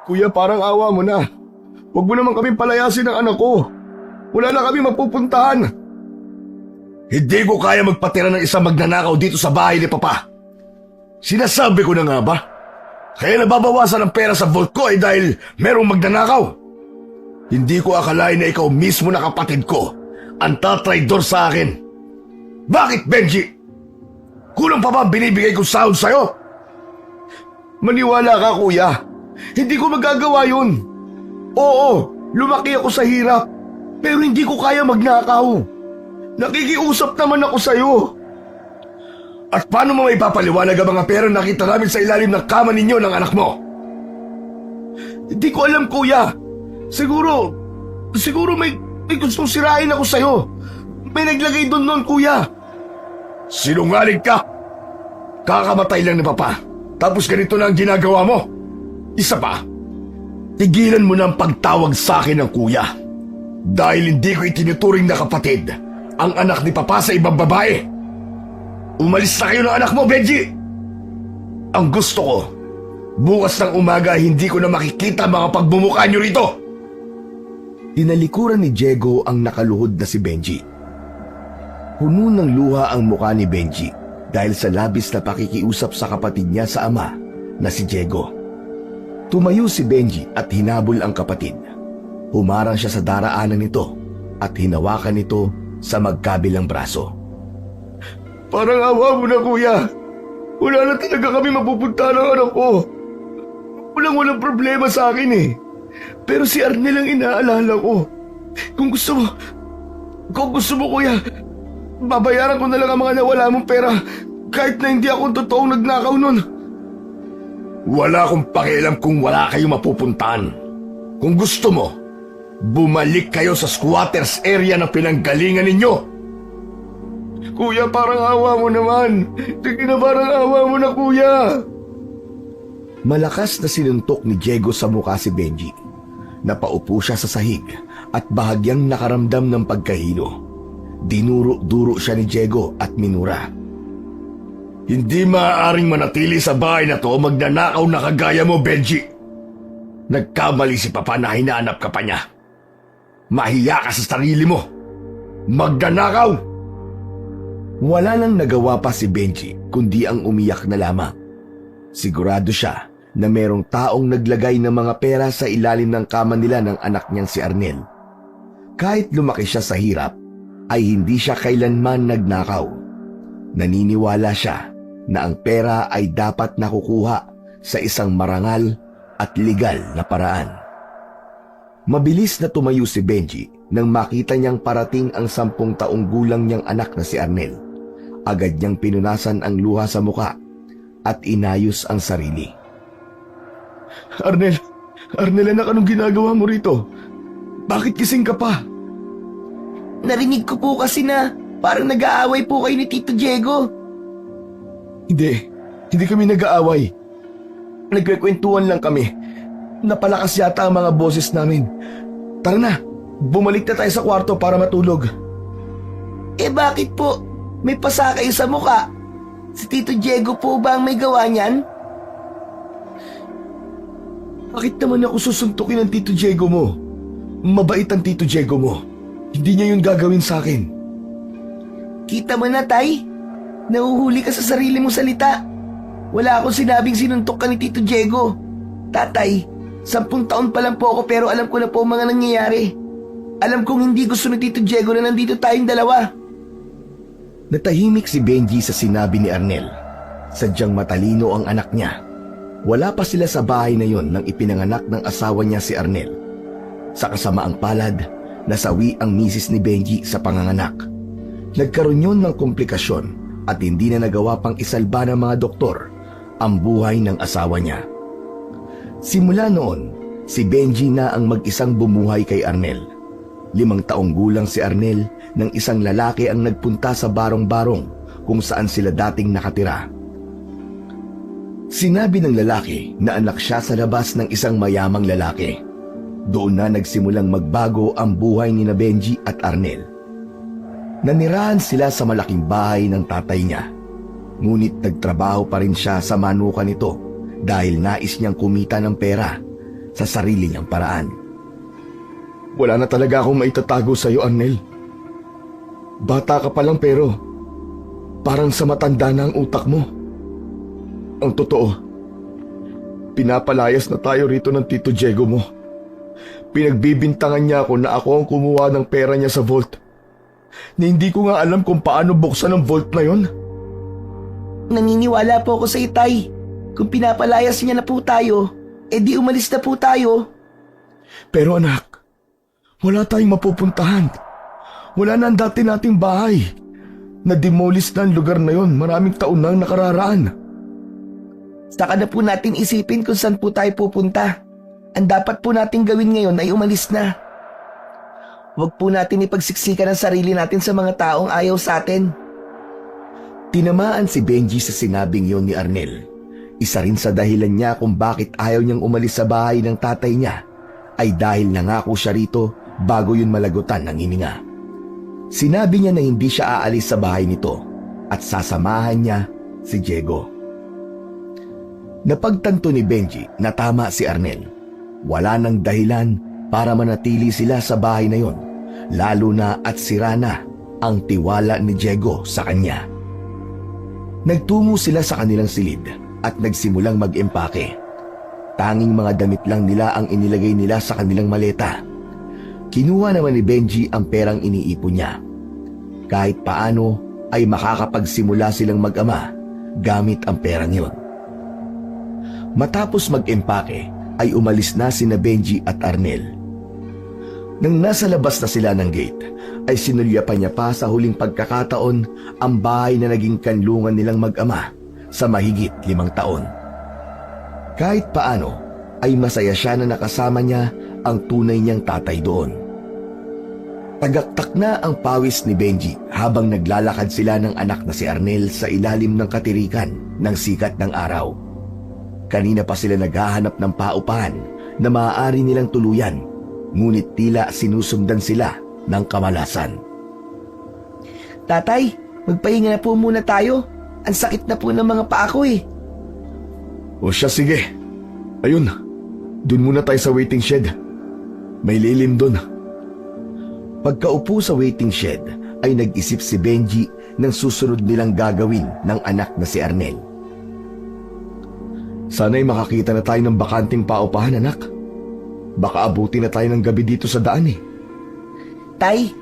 Kuya, parang awa mo na. Huwag mo naman kaming palayasin ng anak ko. Wala na kami mapupuntahan. Hindi ko kaya magpatira ng isang magnanakaw dito sa bahay ni Papa. Sinasabi ko na nga ba? Kaya nababawasan ang pera sa vault ko dahil merong magnanakaw. Hindi ko akalain na ikaw mismo na kapatid ko ang tatraidor sa akin. Bakit, Benji? Kulang pa ba ang binibigay kong sahod sa'yo? Maniwala ka, kuya. Hindi ko magagawa yun. Oo, lumaki ako sa hirap. Pero hindi ko kaya magnakaw. Nakikiusap naman ako sa'yo. At paano mo maipapaliwanag ang mga pera nakita namin sa ilalim ng kama ninyo ng anak mo? Hindi ko alam, kuya. Siguro may gustong sirain ako sa'yo. May naglagay doon noon, kuya. Sinungaling ka. Kakamatay lang ni Papa. Tapos ganito na ang ginagawa mo. Isa pa, tigilan mo na ang pagtawag sa akin ng kuya. Dahil hindi ko itinuturing na kapatid ang anak ni Papa sa ibang babae. Umalis na kayo ng anak mo, Benji! Ang gusto ko, bukas ng umaga hindi ko na makikita ang mga pagbumukha nyo rito. Tinalikuran ni Diego ang nakaluhod na si Benji. Puno ng luha ang mukha ni Benji dahil sa labis na pakikiusap sa kapatid niya sa ama na si Diego. Tumayo si Benji at hinabol ang kapatid. Humarang siya sa daraanan nito at hinawakan nito sa magkabilang braso. Parang awa mo na, kuya. Wala na talaga kami mapupunta ng anak ko. Walang problema sa akin eh. Pero si Arnel ang inaalala ko. Kung gusto mo, kuya, babayaran ko na lang ang mga nawala mong pera kahit na hindi ako totoong nagnakaw nun. Wala akong pakialam kung wala kayong mapupuntahan. Kung gusto mo, bumalik kayo sa squatters area na pinanggalingan ninyo. Kuya, parang awa mo naman. Sige na, parang awa mo na, kuya. Malakas na sinuntok ni Diego sa mukha si Benji. Napaupo siya sa sahig at bahagyang nakaramdam ng pagkahilo. Dinuro-duro siya ni Diego at minura. Hindi maaaring manatili sa bahay na to magnanakaw na kagaya mo, Benji. Nagkamali si Papa na hinahanap ka pa niya. Mahiya ka sa sarili mo. Magnanakaw! Wala nang nagawa pa si Benji kundi ang umiyak na lamang. Sigurado siya na merong taong naglagay ng mga pera sa ilalim ng kama nila ng anak niyang si Arnel. Kahit lumaki siya sa hirap, ay hindi siya kailanman nagnakaw. Naniniwala siya na ang pera ay dapat nakukuha sa isang marangal at legal na paraan. Mabilis na tumayo si Benji nang makita niyang parating ang 10 taong gulang niyang anak na si Arnel. Agad niyang pinunasan ang luha sa muka at inayos ang sarili. Arnel, anak, anong ginagawa mo rito? Bakit gising ka pa? Narinig ko po kasi na parang nag-aaway po kayo ni Tito Diego. Hindi kami nag-aaway. Nagkwekwentuhan lang kami. Napalakas yata ang mga boses namin. Tara na, bumalik na tayo sa kwarto para matulog. Eh bakit po? May pasa kayo sa muka. Si Tito Diego po ba ang may gawa niyan? Bakit naman ako susuntukin ng Tito Diego mo? Mabait ang Tito Diego mo. Hindi niya yun gagawin sa akin. Kita mo na, Tay. Nahuhuli ka sa sarili mong salita. Wala akong sinabing sinuntok ka ni Tito Diego. Tatay, 10 taon pa lang po ako pero alam ko na po ang mga nangyayari. Alam kong hindi gusto ni Tito Diego na nandito tayong dalawa. Natahimik si Benji sa sinabi ni Arnel. Sadyang matalino ang anak niya. Wala pa sila sa bahay na yon nang ipinanganak ng asawa niya si Arnel. Sa kasamaang palad, nasawi ang misis ni Benji sa panganganak. Nagkaroon yun ng komplikasyon at hindi na nagawa pang isalba ng mga doktor ang buhay ng asawa niya. Simula noon, si Benji na ang mag-isang bumuhay kay Arnel. 5 taong gulang si Arnel nang isang lalaki ang nagpunta sa barong-barong kung saan sila dating nakatira. Sinabi ng lalaki na anak siya sa labas ng isang mayamang lalaki. Doon na nagsimulang magbago ang buhay ni Benji at Arnel. Nanirahan sila sa malaking bahay ng tatay niya. Ngunit nagtrabaho pa rin siya sa manukan nito dahil nais niyang kumita ng pera sa sarili niyang paraan. Wala na talaga akong maitatago sa iyo, Arnel. Bata ka pa lang pero parang sa matanda na ang utak mo. Ang totoo, pinapalayas na tayo rito ng Tito Diego mo. Pinagbibintangan niya ako na ako ang kumuha ng pera niya sa vault. Na hindi ko nga alam kung paano buksan ang vault na yon. Naniniwala po ako sa itay. Kung pinapalayas niya na po tayo, edi umalis na po tayo. Pero anak, wala tayong mapupuntahan. Wala na ang dati nating bahay. Na-demolish na ang lugar na yon maraming taon nang nakararaan. Saka na po natin isipin kung saan po tayo pupunta. Ang dapat po natin gawin ngayon ay umalis na. Huwag po natin ipagsiksikan ang sarili natin sa mga taong ayaw sa atin. Tinamaan si Benji sa sinabing yon ni Arnel. Isa rin sa dahilan niya kung bakit ayaw niyang umalis sa bahay ng tatay niya ay dahil nangako siya rito bago yun malagutan ng hininga. Sinabi niya na hindi siya aalis sa bahay nito at sasamahan niya si Diego. Napagtanto ni Benji na tama si Arnel. Wala nang dahilan para manatili sila sa bahay na yon, lalo na at sira na ang tiwala ni Diego sa kanya. Nagtungo sila sa kanilang silid at nagsimulang mag-empake. Tanging mga damit lang nila ang inilagay nila sa kanilang maleta. Kinuha naman ni Benji ang perang iniipon niya. Kahit paano ay makakapagsimula silang mag-ama gamit ang perang yon. Matapos mag-empake ay umalis na sina Benji at Arnel. Nang nasa labas na sila ng gate, ay sinulyapan niya pa sa huling pagkakataon ang bahay na naging kanlungan nilang mag-ama sa mahigit 5 taon. Kahit paano, ay masaya siya na nakasama niya ang tunay niyang tatay doon. Tagaktak na ang pawis ni Benji habang naglalakad sila ng anak na si Arnel sa ilalim ng katirikan ng sikat ng araw. Kanina pa sila naghahanap ng paupahan na maaari nilang tuluyan, ngunit tila sinusundan sila ng kamalasan. Tatay, magpahinga na po muna tayo. Ang sakit na po ng mga paa ko eh. O siya, sige. Ayun, dun muna tayo sa waiting shed. May lilim dun. Pagkaupo sa waiting shed, ay nag-isip si Benji ng susunod nilang gagawin ng anak na si Arnel. Sana'y makakita na tayo ng bakanting paupahan, anak. Baka abuti na tayo ng gabi dito sa daan eh. Tay,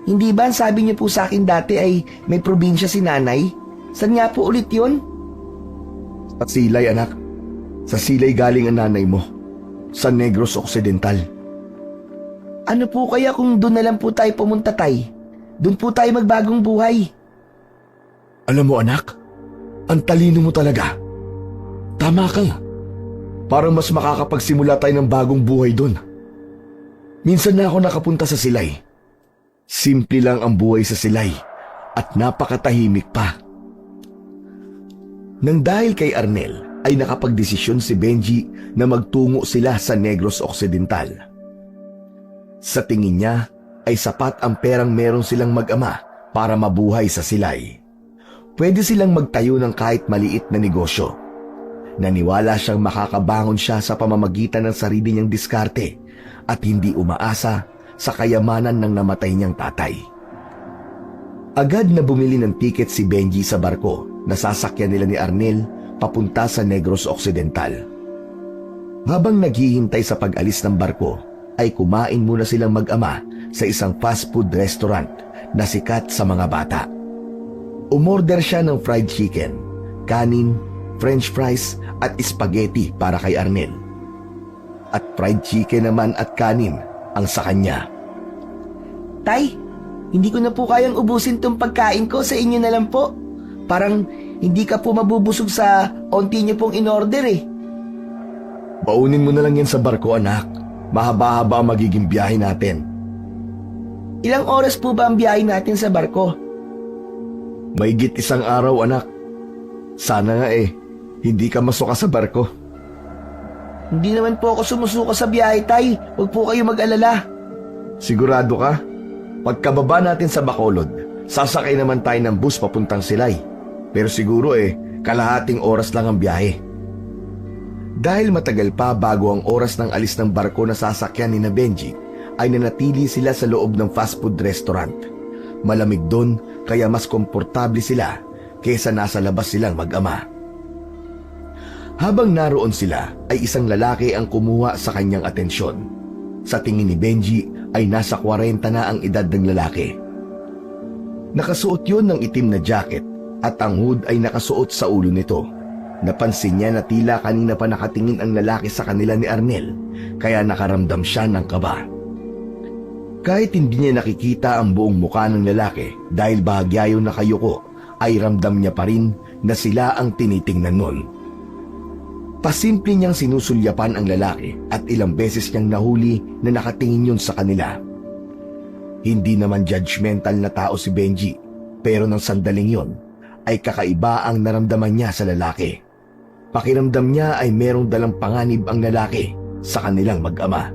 hindi ba ang sabi niyo po sa akin dati ay may probinsya si nanay? Saan nga po ulit yun? Sa Silay, anak. Sa Silay galing ang nanay mo. Sa Negros Occidental. Ano po kaya kung doon na lang po tayo pumunta, tay? Doon po tayo magbagong buhay. Alam mo, anak, ang talino mo talaga. Tama ka. Parang mas makakapagsimula tayo ng bagong buhay doon. Minsan na ako nakapunta sa Silay. Simple lang ang buhay sa Silay at napakatahimik pa. Nang dahil kay Arnel ay nakapagdesisyon si Benji na magtungo sila sa Negros Occidental. Sa tingin niya ay sapat ang perang meron silang mag-ama para mabuhay sa Silay. Pwede silang magtayo ng kahit maliit na negosyo. Naniwala siyang makakabangon siya sa pamamagitan ng sarili niyang diskarte at hindi umaasa sa kayamanan ng namatay niyang tatay. Agad na bumili ng tiket si Benji sa barko na sasakyan nila ni Arnel papunta sa Negros Occidental. Habang naghihintay sa pag-alis ng barko, ay kumain muna silang mag-ama sa isang fast food restaurant na sikat sa mga bata. Umorder siya ng fried chicken, kanin, french fries at spaghetti para kay Arnel. At fried chicken naman at kanin ang sa kanya. Tay, hindi ko na po kayang ubusin tong pagkain ko, sa inyo na lang po. Parang hindi ka po mabubusog sa onti niyo pong in-order eh. Baunin mo na lang yan sa barko, anak. Mahaba-haba ang magiging biyahe natin. Ilang oras po ba ang biyahe natin sa barko? Mahigit 1 araw, anak. Sana nga hindi ka masuka sa barko. Hindi naman po ako sumusuko sa biyahe, tay. Huwag po kayo mag-alala. Sigurado ka? Pagkababa natin sa Bacolod, sasakay naman tayo ng bus papuntang Silay. Pero siguro kalahating oras lang ang biyahe. Dahil matagal pa bago ang oras ng alis ng barko na sasakyan ni na Benji, ay nanatili sila sa loob ng fast food restaurant. Malamig doon kaya mas komportable sila kaysa nasa labas silang mag-ama. Habang naroon sila ay isang lalaki ang kumuha sa kanyang atensyon. Sa tingin ni Benji ay nasa 40 na ang edad ng lalaki. Nakasuot yun ng itim na jacket at ang hood ay nakasuot sa ulo nito. Napansin niya na tila kanina pa nakatingin ang lalaki sa kanila ni Arnel, kaya nakaramdam siya ng kaba. Kahit hindi niya nakikita ang buong mukha ng lalaki dahil bahagya yung nakayuko, ay ramdam niya pa rin na sila ang tinitingnan nun. Pasimple niyang sinusulyapan ang lalaki at ilang beses niyang nahuli na nakatingin yun sa kanila. Hindi naman judgmental na tao si Benji, pero ng sandaling yon ay kakaiba ang naramdaman niya sa lalaki. Pakiramdam niya ay merong dalang panganib ang lalaki sa kanilang mag-ama.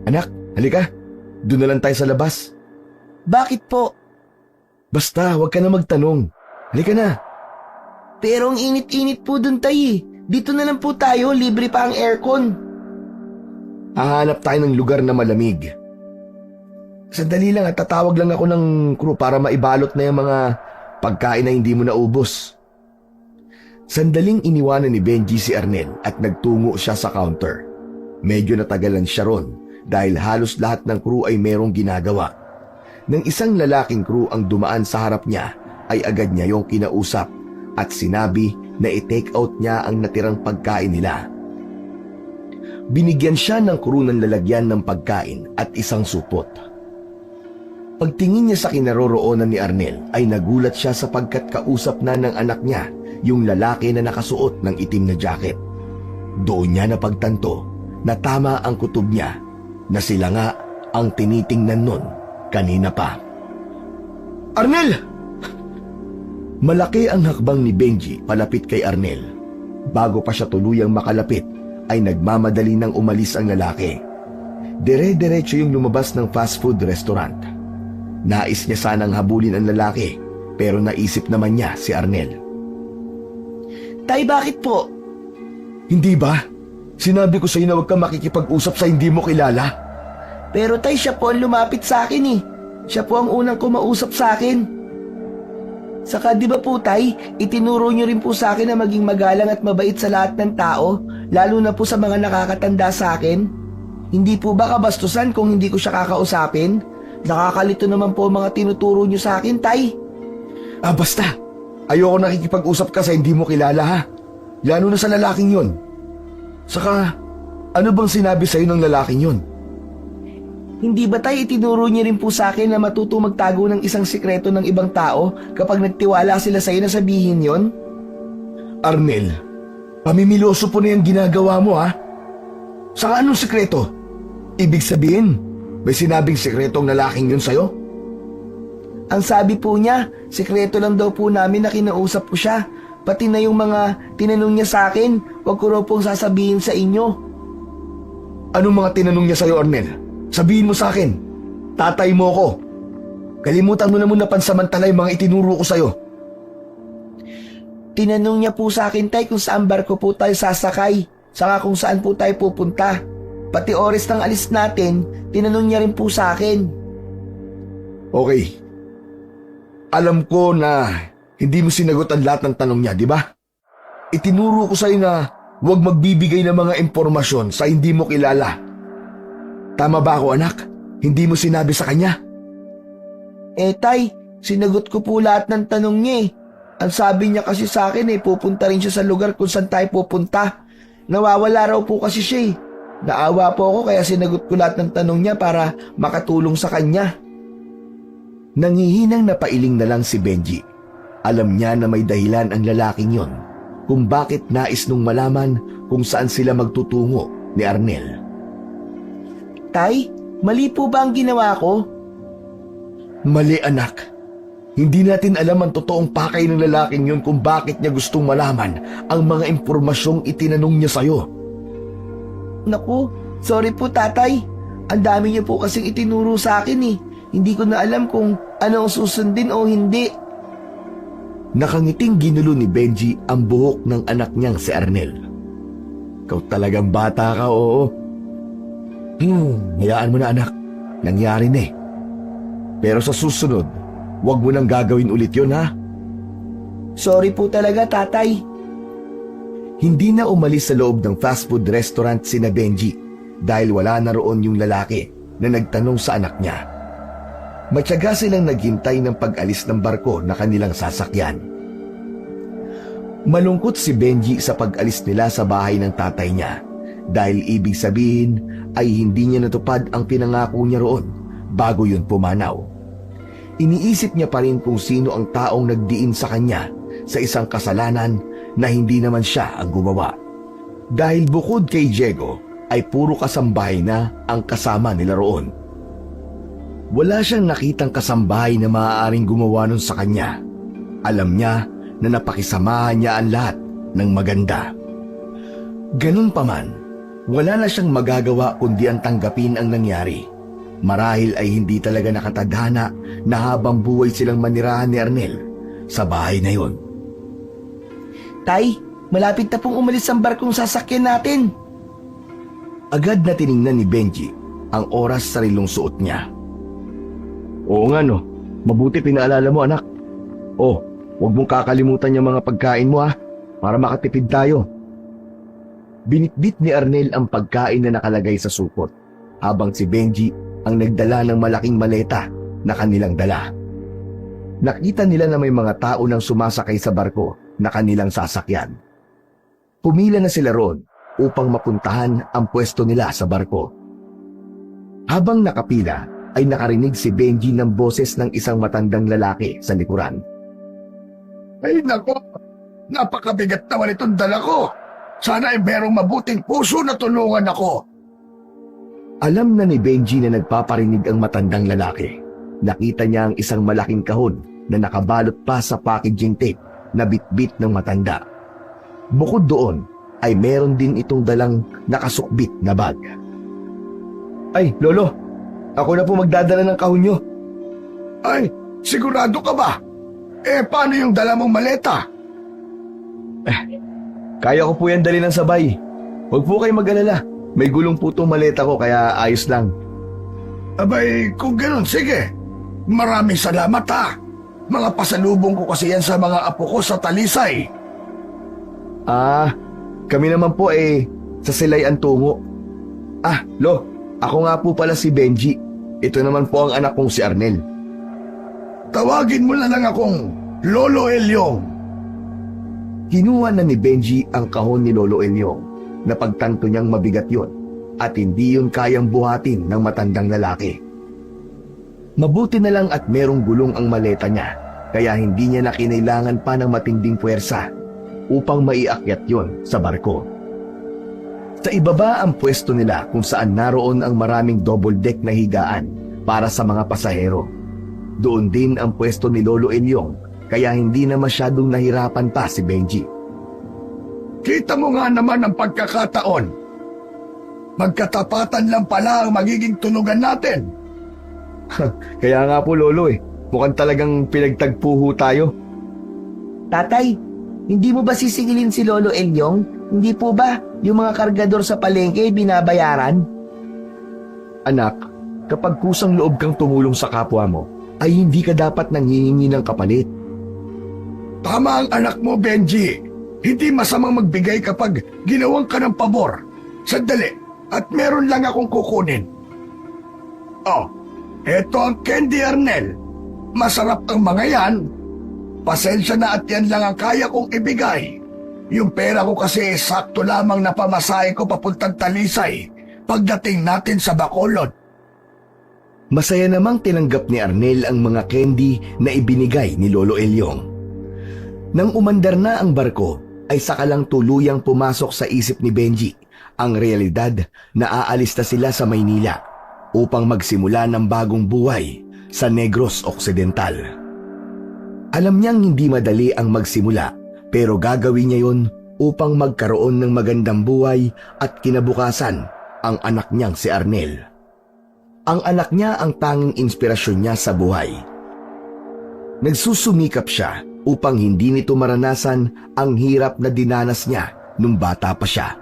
Anak, halika. Doon na lang tayo sa labas. Bakit po? Basta, huwag ka na magtanong. Halika na. Pero ang init-init po dun, Tay. Dito na lang po tayo, libre pa ang aircon. Hahanap tayo ng lugar na malamig. Sandali lang at tatawag lang ako ng crew para maibalot na yung mga pagkain na hindi mo naubos. Sandaling iniwanan ni Benji si Arnel at nagtungo siya sa counter. Medyo natagalan siya ron dahil halos lahat ng crew ay merong ginagawa. Nang isang lalaking crew ang dumaan sa harap niya, ay agad niya yung kinausap at sinabi na i-take out niya ang natirang pagkain nila. Binigyan siya ng crew ng lalagyan ng pagkain at isang supot. Pagtingin niya sa kinaroroonan ni Arnel ay nagulat siya sapagkat kausap na ng anak niya yung lalaki na nakasuot ng itim na jacket. Doon niya napagtanto na tama ang kutob niya na sila nga ang tinitingnan nun kanina pa. Arnel! Malaki ang hakbang ni Benji palapit kay Arnel. Bago pa siya tuluyang makalapit ay nagmamadali nang umalis ang lalaki. Dire-diretso yung lumabas ng fast food restaurant. Nais niya sanang habulin ang lalaki pero naisip naman niya si Arnel. Tay, bakit po? Hindi ba? Sinabi ko sa iyo na huwag kang makikipag-usap sa hindi mo kilala. Pero Tay, siya po ang lumapit sa akin eh. Siya po ang unang kumausap sa akin. Saka di ba po Tay, itinuro niyo rin po sa akin na maging magalang at mabait sa lahat ng tao, lalo na po sa mga nakakatanda sa akin. Hindi po ba kabastusan kung hindi ko siya kakausapin? Nakakalito naman po ang mga tinuturo niyo sa akin, Tay. Basta. Ayoko nakikipag-usap ka sa hindi mo kilala ha. Lalo na sa lalaking yon. Saka, ano bang sinabi sa'yo ng lalaking yon? Hindi ba Tay itinuro niyo rin po sa akin na matuto magtago ng isang sikreto ng ibang tao kapag nagtiwala sila sa'yo na sabihin yon? Arnel, pamimiloso po na yung ginagawa mo ha. Saka anong sikreto? Ibig sabihin, may sinabing sikreto ang lalaking yun sa'yo? Ang sabi po niya, sikreto lang daw po namin na kinausap ko siya. Pati na yung mga tinanong niya sa akin, wag ko raw pong sasabihin sa inyo. Anong mga tinanong niya sa'yo, Arnel? Sabihin mo sa akin. Tatay mo ko. Kalimutan mo na muna pansamantala yung mga itinuro ko sa'yo. Tinanong niya po sa akin, Tay, kung saan barko po tayo sasakay, saka kung saan po tayo pupunta. Pati oras ng alis natin, tinanong niya rin po sa akin. Okay. Alam ko na hindi mo sinagot ang lahat ng tanong niya, di ba? Itinuro ko sa'yo na huwag magbibigay ng mga impormasyon sa hindi mo kilala. Tama ba ako, anak? Hindi mo sinabi sa kanya? Tay, sinagot ko po lahat ng tanong niya eh. Ang sabi niya kasi sa akin pupunta rin siya sa lugar kung saan tayo pupunta. Nawawala raw po kasi siya eh. Naawa po ako kaya sinagot ko lahat ng tanong niya para makatulong sa kanya. Nangihinang napailing na lang si Benji. Alam niya na may dahilan ang lalaking yon kung bakit nais nung malaman kung saan sila magtutungo ni Arnel. Tay, mali po ba ang ginawa ko? Mali, anak. Hindi natin alam ang totoong pakay ng lalaking yon kung bakit niya gustong malaman ang mga impormasyong itinanong niya sa'yo. Naku, sorry po tatay. Ang dami niyo po kasing itinuro sa akin eh. Hindi ko na alam kung ano ang susundin o hindi. Nakangiting ginulo ni Benji ang buhok ng anak niyang si Arnel. Ikaw talagang bata ka, oo. Hayaan mo na anak. Nangyari na eh. Pero sa susunod, huwag mo nang gagawin ulit yun ha. Sorry po talaga, tatay. Hindi na umalis sa loob ng fast food restaurant sina Benji dahil wala na roon yung lalaki na nagtanong sa anak niya. Matyaga silang naghintay ng pag-alis ng barko na kanilang sasakyan. Malungkot si Benji sa pag-alis nila sa bahay ng tatay niya dahil ibig sabihin ay hindi niya natupad ang pinangako niya roon bago yun pumanaw. Iniisip niya pa rin kung sino ang taong nagdiin sa kanya sa isang kasalanan na hindi naman siya ang gumawa. Dahil bukod kay Diego ay puro kasambahay na ang kasama nila roon. Wala siyang nakitang kasambahay na maaaring gumawa nun sa kanya. Alam niya na napakisamahan niya ang lahat ng maganda. Ganun pa man, wala na siyang magagawa kundi ang tanggapin ang nangyari. Marahil ay hindi talaga nakatadhana na habang buhay silang manirahan ni Arnel sa bahay na yon. Tay, malapit na pong umalis ang barkong sasakyan natin. Agad na tiningnan ni Benji ang oras sa rilong suot niya. Oo nga no, mabuti pinaalala mo anak. Oh, huwag mong kakalimutan yung mga pagkain mo ha, para makatipid tayo. Binitbit ni Arnel ang pagkain na nakalagay sa supot, habang si Benji ang nagdala ng malaking maleta na kanilang dala. Nakita nila na may mga tao nang sumasakay sa barko na kanilang sasakyan. Pumila na sila roon upang mapuntahan ang pwesto nila sa barko. Habang nakapila, ay nakarinig si Benji ng boses ng isang matandang lalaki sa likuran. Ay nako, napakabigat naman itong dala ko. Sana ay merong mabuting puso na tulungan ako. Alam na ni Benji na nagpaparinig ang matandang lalaki. Nakita niya ang isang malaking kahon na nakabalot pa sa packaging tape na bitbit ng matanda. Bukod doon, ay meron din itong dalang nakasukbit na bag. Ay, Lolo! Ako na po magdadala ng kahon nyo. Ay, sigurado ka ba? Paano yung dala mong maleta? Kaya ko po yan dali ng sabay. Huwag po kayong mag-alala. May gulong po itong maleta ko kaya ayos lang. Abay, kung gano'n, sige. Maraming salamat ha. Mga pasalubong ko kasi yan sa mga apo ko sa Talisay. Kami naman po sa Silay ang tungo. Lo, ako nga po pala si Benji. Ito naman po ang anak kong si Arnel. Tawagin mo na lang akong Lolo Elyong. Kinuha na ni Benji ang kahon ni Lolo Elyong. Napagtanto niyang mabigat yon at hindi yun kayang buhatin ng matandang lalaki. Mabuti na lang at merong gulong ang maleta niya, kaya hindi niya na kinailangan pa ng matinding puwersa upang maiakyat yon sa barko. Sa ibaba ang pwesto nila kung saan naroon ang maraming double deck na higaan para sa mga pasahero. Doon din ang pwesto ni Lolo Elyong, kaya hindi na masyadong nahirapan pa si Benji. Kita mo nga naman ang pagkakataon. Magkatapatan lang pala ang magiging tunugan natin. Kaya nga po Lolo mukhang talagang pinagtagpo ho tayo. Tatay, hindi mo ba sisingilin si Lolo Elyong? Hindi po ba yung mga kargador sa palengke binabayaran? Anak, kapag kusang loob kang tumulong sa kapwa mo, ay hindi ka dapat nanghihingi ng kapalit. Tama ang anak mo, Benji. Hindi masamang magbigay kapag ginawang ka ng pabor. Sandali, at meron lang akong kukunin. Oh, eto ang candy Arnel. Masarap ang mga yan. Pasensya na at yan lang ang kaya kong ibigay. Yung pera ko kasi sakto lamang na pamasahe ko papuntang Talisay pagdating natin sa Bacolod. Masaya namang tinanggap ni Arnel ang mga candy na ibinigay ni Lolo Elyong. Nang umandar na ang barko, ay sakalang tuluyang pumasok sa isip ni Benji ang realidad na aalis na sila sa Maynila upang magsimula ng bagong buhay sa Negros Occidental. Alam niyang hindi madali ang magsimula, pero gagawin niya yon upang magkaroon ng magandang buhay at kinabukasan ang anak niyang si Arnel. Ang anak niya ang tanging inspirasyon niya sa buhay. Nagsusumikap siya upang hindi nito maranasan ang hirap na dinanas niya nung bata pa siya.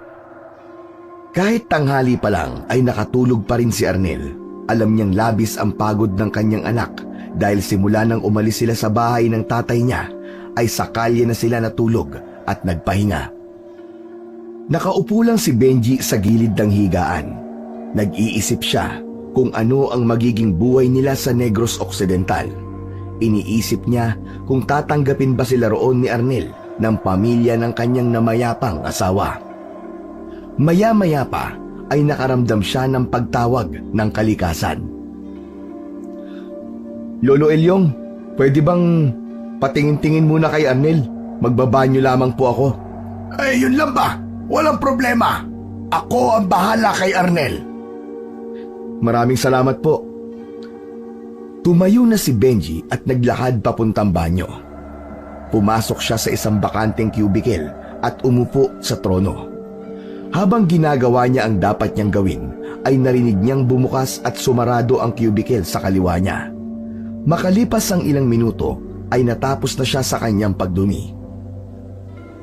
Kahit tanghali pa lang ay nakatulog pa rin si Arnel. Alam niyang labis ang pagod ng kanyang anak dahil simula nang umalis sila sa bahay ng tatay niya ay sa kalye na sila natulog at nagpahinga. Nakaupo lang si Benji sa gilid ng higaan. Nag-iisip siya kung ano ang magiging buhay nila sa Negros Occidental. Iniisip niya kung tatanggapin ba sila roon ni Arnel ng pamilya ng kanyang namayapang asawa. Maya-maya pa ay nakaramdam siya ng pagtawag ng kalikasan. Lolo Elyong, pwede bang patingin-tingin muna kay Arnel? Magbabanyo lamang po ako. Ay, yun lang ba? Walang problema. Ako ang bahala kay Arnel. Maraming salamat po. Tumayo na si Benji at naglakad papuntang banyo. Pumasok siya sa isang bakanteng cubicle at umupo sa trono. Habang ginagawa niya ang dapat niyang gawin, ay narinig niyang bumukas at sumarado ang cubicle sa kaliwa niya. Makalipas ang ilang minuto, ay natapos na siya sa kanyang pagdumi.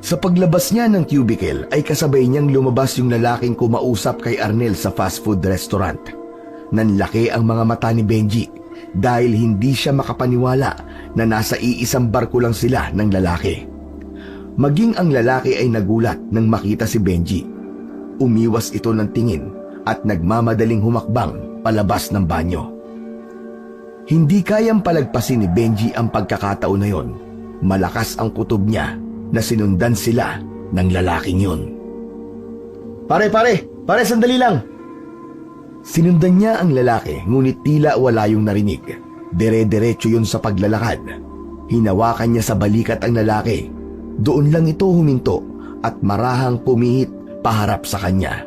Sa paglabas niya ng cubicle ay kasabay niyang lumabas yung lalaking kumausap kay Arnel sa fast food restaurant. Nanlaki ang mga mata ni Benji dahil hindi siya makapaniwala na nasa iisang barko lang sila ng lalaki. Maging ang lalaki ay nagulat nang makita si Benji. Umiwas ito ng tingin at nagmamadaling humakbang palabas ng banyo. Hindi kayang palagpasin ni Benji ang pagkakataon na yon. Malakas ang kutob niya na sinundan sila ng lalaking yun. Pare, sandali lang! Sinundan niya ang lalaki ngunit tila wala yung narinig. Dire-diretso yun sa paglalakad. Hinawakan niya sa balikat ang lalaki. Doon lang ito huminto at marahang pumihit paharap sa kanya.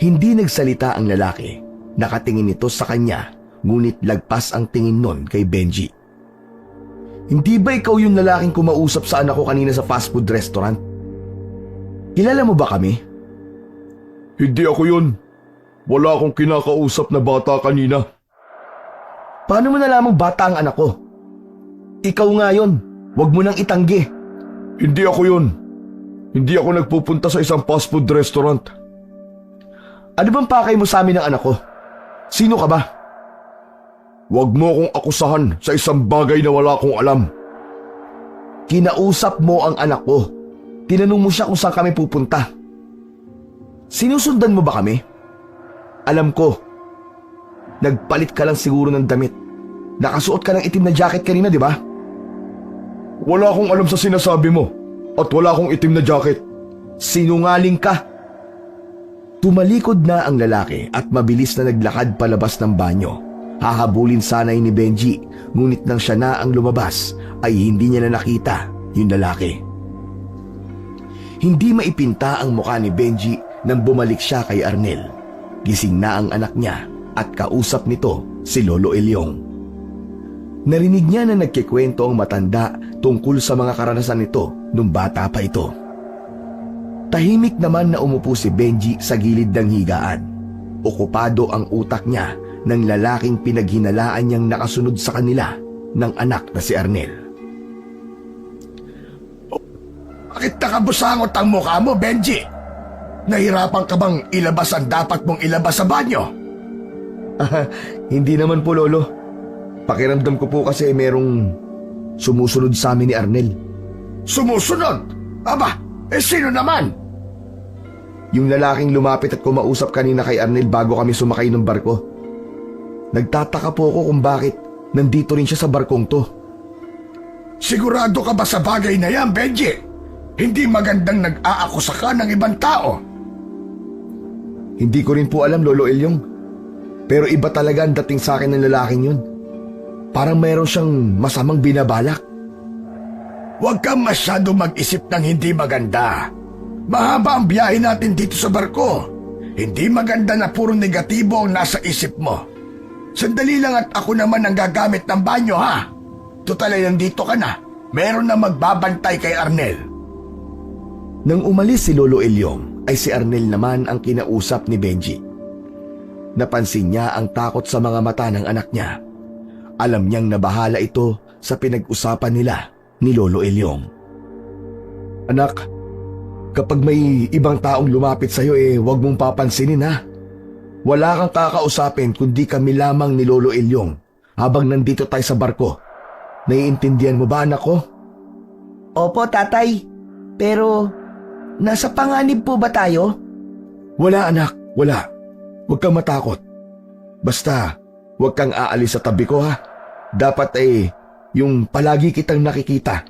Hindi nagsalita ang lalaki. Nakatingin ito sa kanya, ngunit lagpas ang tingin nun kay Benji. Hindi ba ikaw yung lalaking kumausap sa anak ko kanina sa fast food restaurant? Kilala mo ba kami? Hindi ako yun. Wala akong kinakausap na bata kanina. Paano mo nalamang bata ang anak ko? Ikaw nga yun. Huwag mo nang itanggi. Hindi ako yun. Hindi ako nagpupunta sa isang fast food restaurant. Ano bang pakay mo sa amin ng anak ko? Sino ka ba? Huwag mo akong akusahan sa isang bagay na wala akong alam. Kinausap mo ang anak ko. Tinanong mo siya kung saan kami pupunta. Sinusundan mo ba kami? Alam ko. Nagpalit ka lang siguro ng damit. Nakasuot ka ng itim na jacket kanina, di ba? Wala akong alam sa sinasabi mo. At wala akong itim na jacket. Sinungaling ka. Tumalikod na ang lalaki at mabilis na naglakad palabas ng banyo. Hahabulin sanay ni Benji, ngunit nang siya na ang lumabas ay hindi niya na nakita yung lalaki. Hindi maipinta ang mukha ni Benji nang bumalik siya kay Arnel. Gising na ang anak niya at kausap nito si Lolo Elyong. Narinig niya na nagkikwento ang matanda tungkol sa mga karanasan nito nung bata pa ito. Tahimik naman na umupo si Benji sa gilid ng higaan. Okupado ang utak niya ng lalaking pinaghinalaan niyang nakasunod sa kanila ng anak na si Arnel. Bakit nakabusangot ang mukha mo, Benji? Nahirapan ka bang ilabas ang dapat mong ilabas sa banyo? Hindi naman po, Lolo. Pakiramdam ko po kasi merong sumusunod sa amin ni Arnel. Sumusunod? Aba, sino naman? Yung lalaking lumapit at kumausap kanina kay Arnel bago kami sumakay ng barko. Nagtataka po ako kung bakit nandito rin siya sa barkong to. Sigurado ka ba sa bagay na yan, Benji? Hindi magandang nag-aakusa ka ng ibang tao. Hindi ko rin po alam, Lolo Elyong. Pero iba talaga ang dating sa akin ng lalaking yun. Parang mayroon siyang masamang binabalak. Huwag kang masyado mag-isip ng hindi maganda. Mahaba ang biyahe natin dito sa barko. Hindi maganda na puro negatibo ang nasa isip mo. Sandali lang at ako naman ang gagamit ng banyo, ha? Tutal ay nandito ka na. Meron na magbabantay kay Arnel. Nang umalis si Lolo Elyong, ay si Arnel naman ang kinausap ni Benji. Napansin niya ang takot sa mga mata ng anak niya. Alam niyang nabahala ito sa pinag-usapan nila ni Lolo Elyong. Anak, Kapag may ibang taong lumapit sa'yo huwag mong papansinin ha. Wala kang kakausapin kundi kami lamang ni Lolo Ilyong habang nandito tayo sa barko. Naiintindihan mo ba, anak ko? Opo, tatay. Pero, nasa panganib po ba tayo? Wala anak, wala. Huwag kang matakot. Basta, huwag kang aalis sa tabi ko ha. Dapat yung palagi kitang nakikita.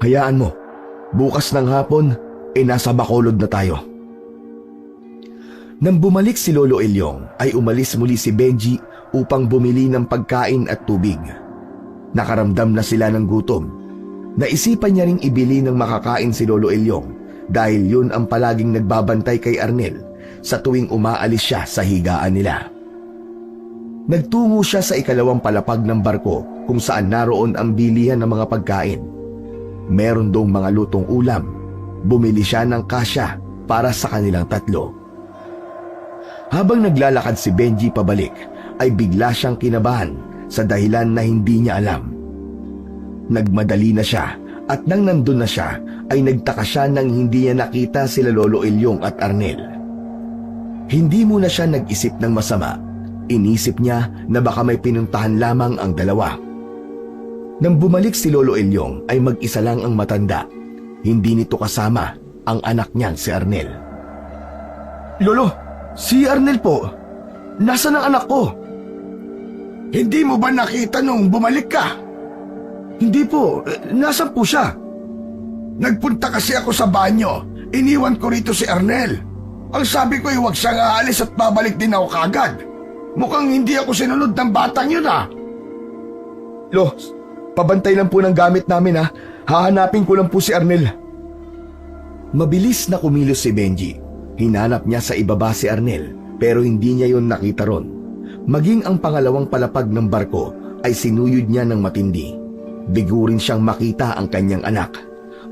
Hayaan mo, bukas ng hapon nasa Bacolod na tayo. Nang bumalik si Lolo Ilyong ay umalis muli si Benji upang bumili ng pagkain at tubig. Nakaramdam na sila ng gutom. Naisipan niya ring ibili ng makakain si Lolo Ilyong dahil yun ang palaging nagbabantay kay Arnel sa tuwing umaalis siya sa higaan nila. Nagtungo siya sa ikalawang palapag ng barko kung saan naroon ang bilihan ng mga pagkain. Meron dong mga lutong ulam. Bumili siya ng kasya para sa kanilang tatlo. Habang naglalakad si Benji pabalik, ay bigla siyang kinabahan sa dahilan na hindi niya alam. Nagmadali na siya at nang nandun na siya ay nagtaka siya nang hindi niya nakita sila Lolo Ilyong at Arnel. Hindi muna siya nag-isip ng masama. Inisip niya na baka may pinuntahan lamang ang dalawa. Nang bumalik si Lolo Ilyong ay mag-isa lang ang matanda. Hindi nito kasama ang anak niyang si Arnel. Lolo, si Arnel po. Nasaan ang anak ko? Hindi mo ba nakita nung bumalik ka? Hindi po, nasaan po siya? Nagpunta kasi ako sa banyo. Iniwan ko rito si Arnel. Ang sabi ko huwag siyang aalis at babalik din ako kagad. Mukhang hindi ako sinunod ng batang yun ah. Lo, pabantay lang po ng gamit namin ha. Hahanapin ko lang po si Arnel. Mabilis na kumilos si Benji. Hinanap niya sa ibaba si Arnel pero hindi niya yon nakita ron. Maging ang pangalawang palapag ng barko ay sinuyod niya ng matindi. Bigo rin siyang makita ang kanyang anak.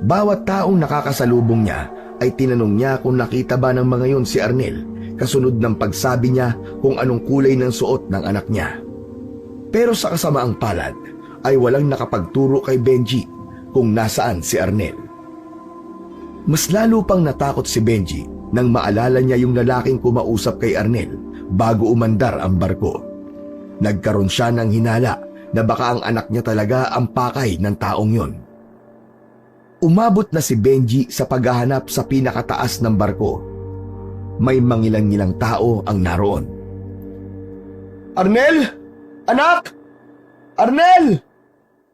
Bawat taong nakakasalubong niya ay tinanong niya kung nakita ba ng mga yon si Arnel, kasunod ng pagsabi niya kung anong kulay ng suot ng anak niya. Pero sa kasamaang palad ay walang nakapagturo kay Benji kung nasaan si Arnel. Mas lalo pang natakot si Benji nang maalala niya yung lalaking kumausap kay Arnel bago umandar ang barko. Nagkaroon siya ng hinala na baka ang anak niya talaga ang pakay ng taong yon. Umabot na si Benji sa paghahanap sa pinakataas ng barko. May mangilang-ngilang tao ang naroon. Arnel! Anak! Arnel!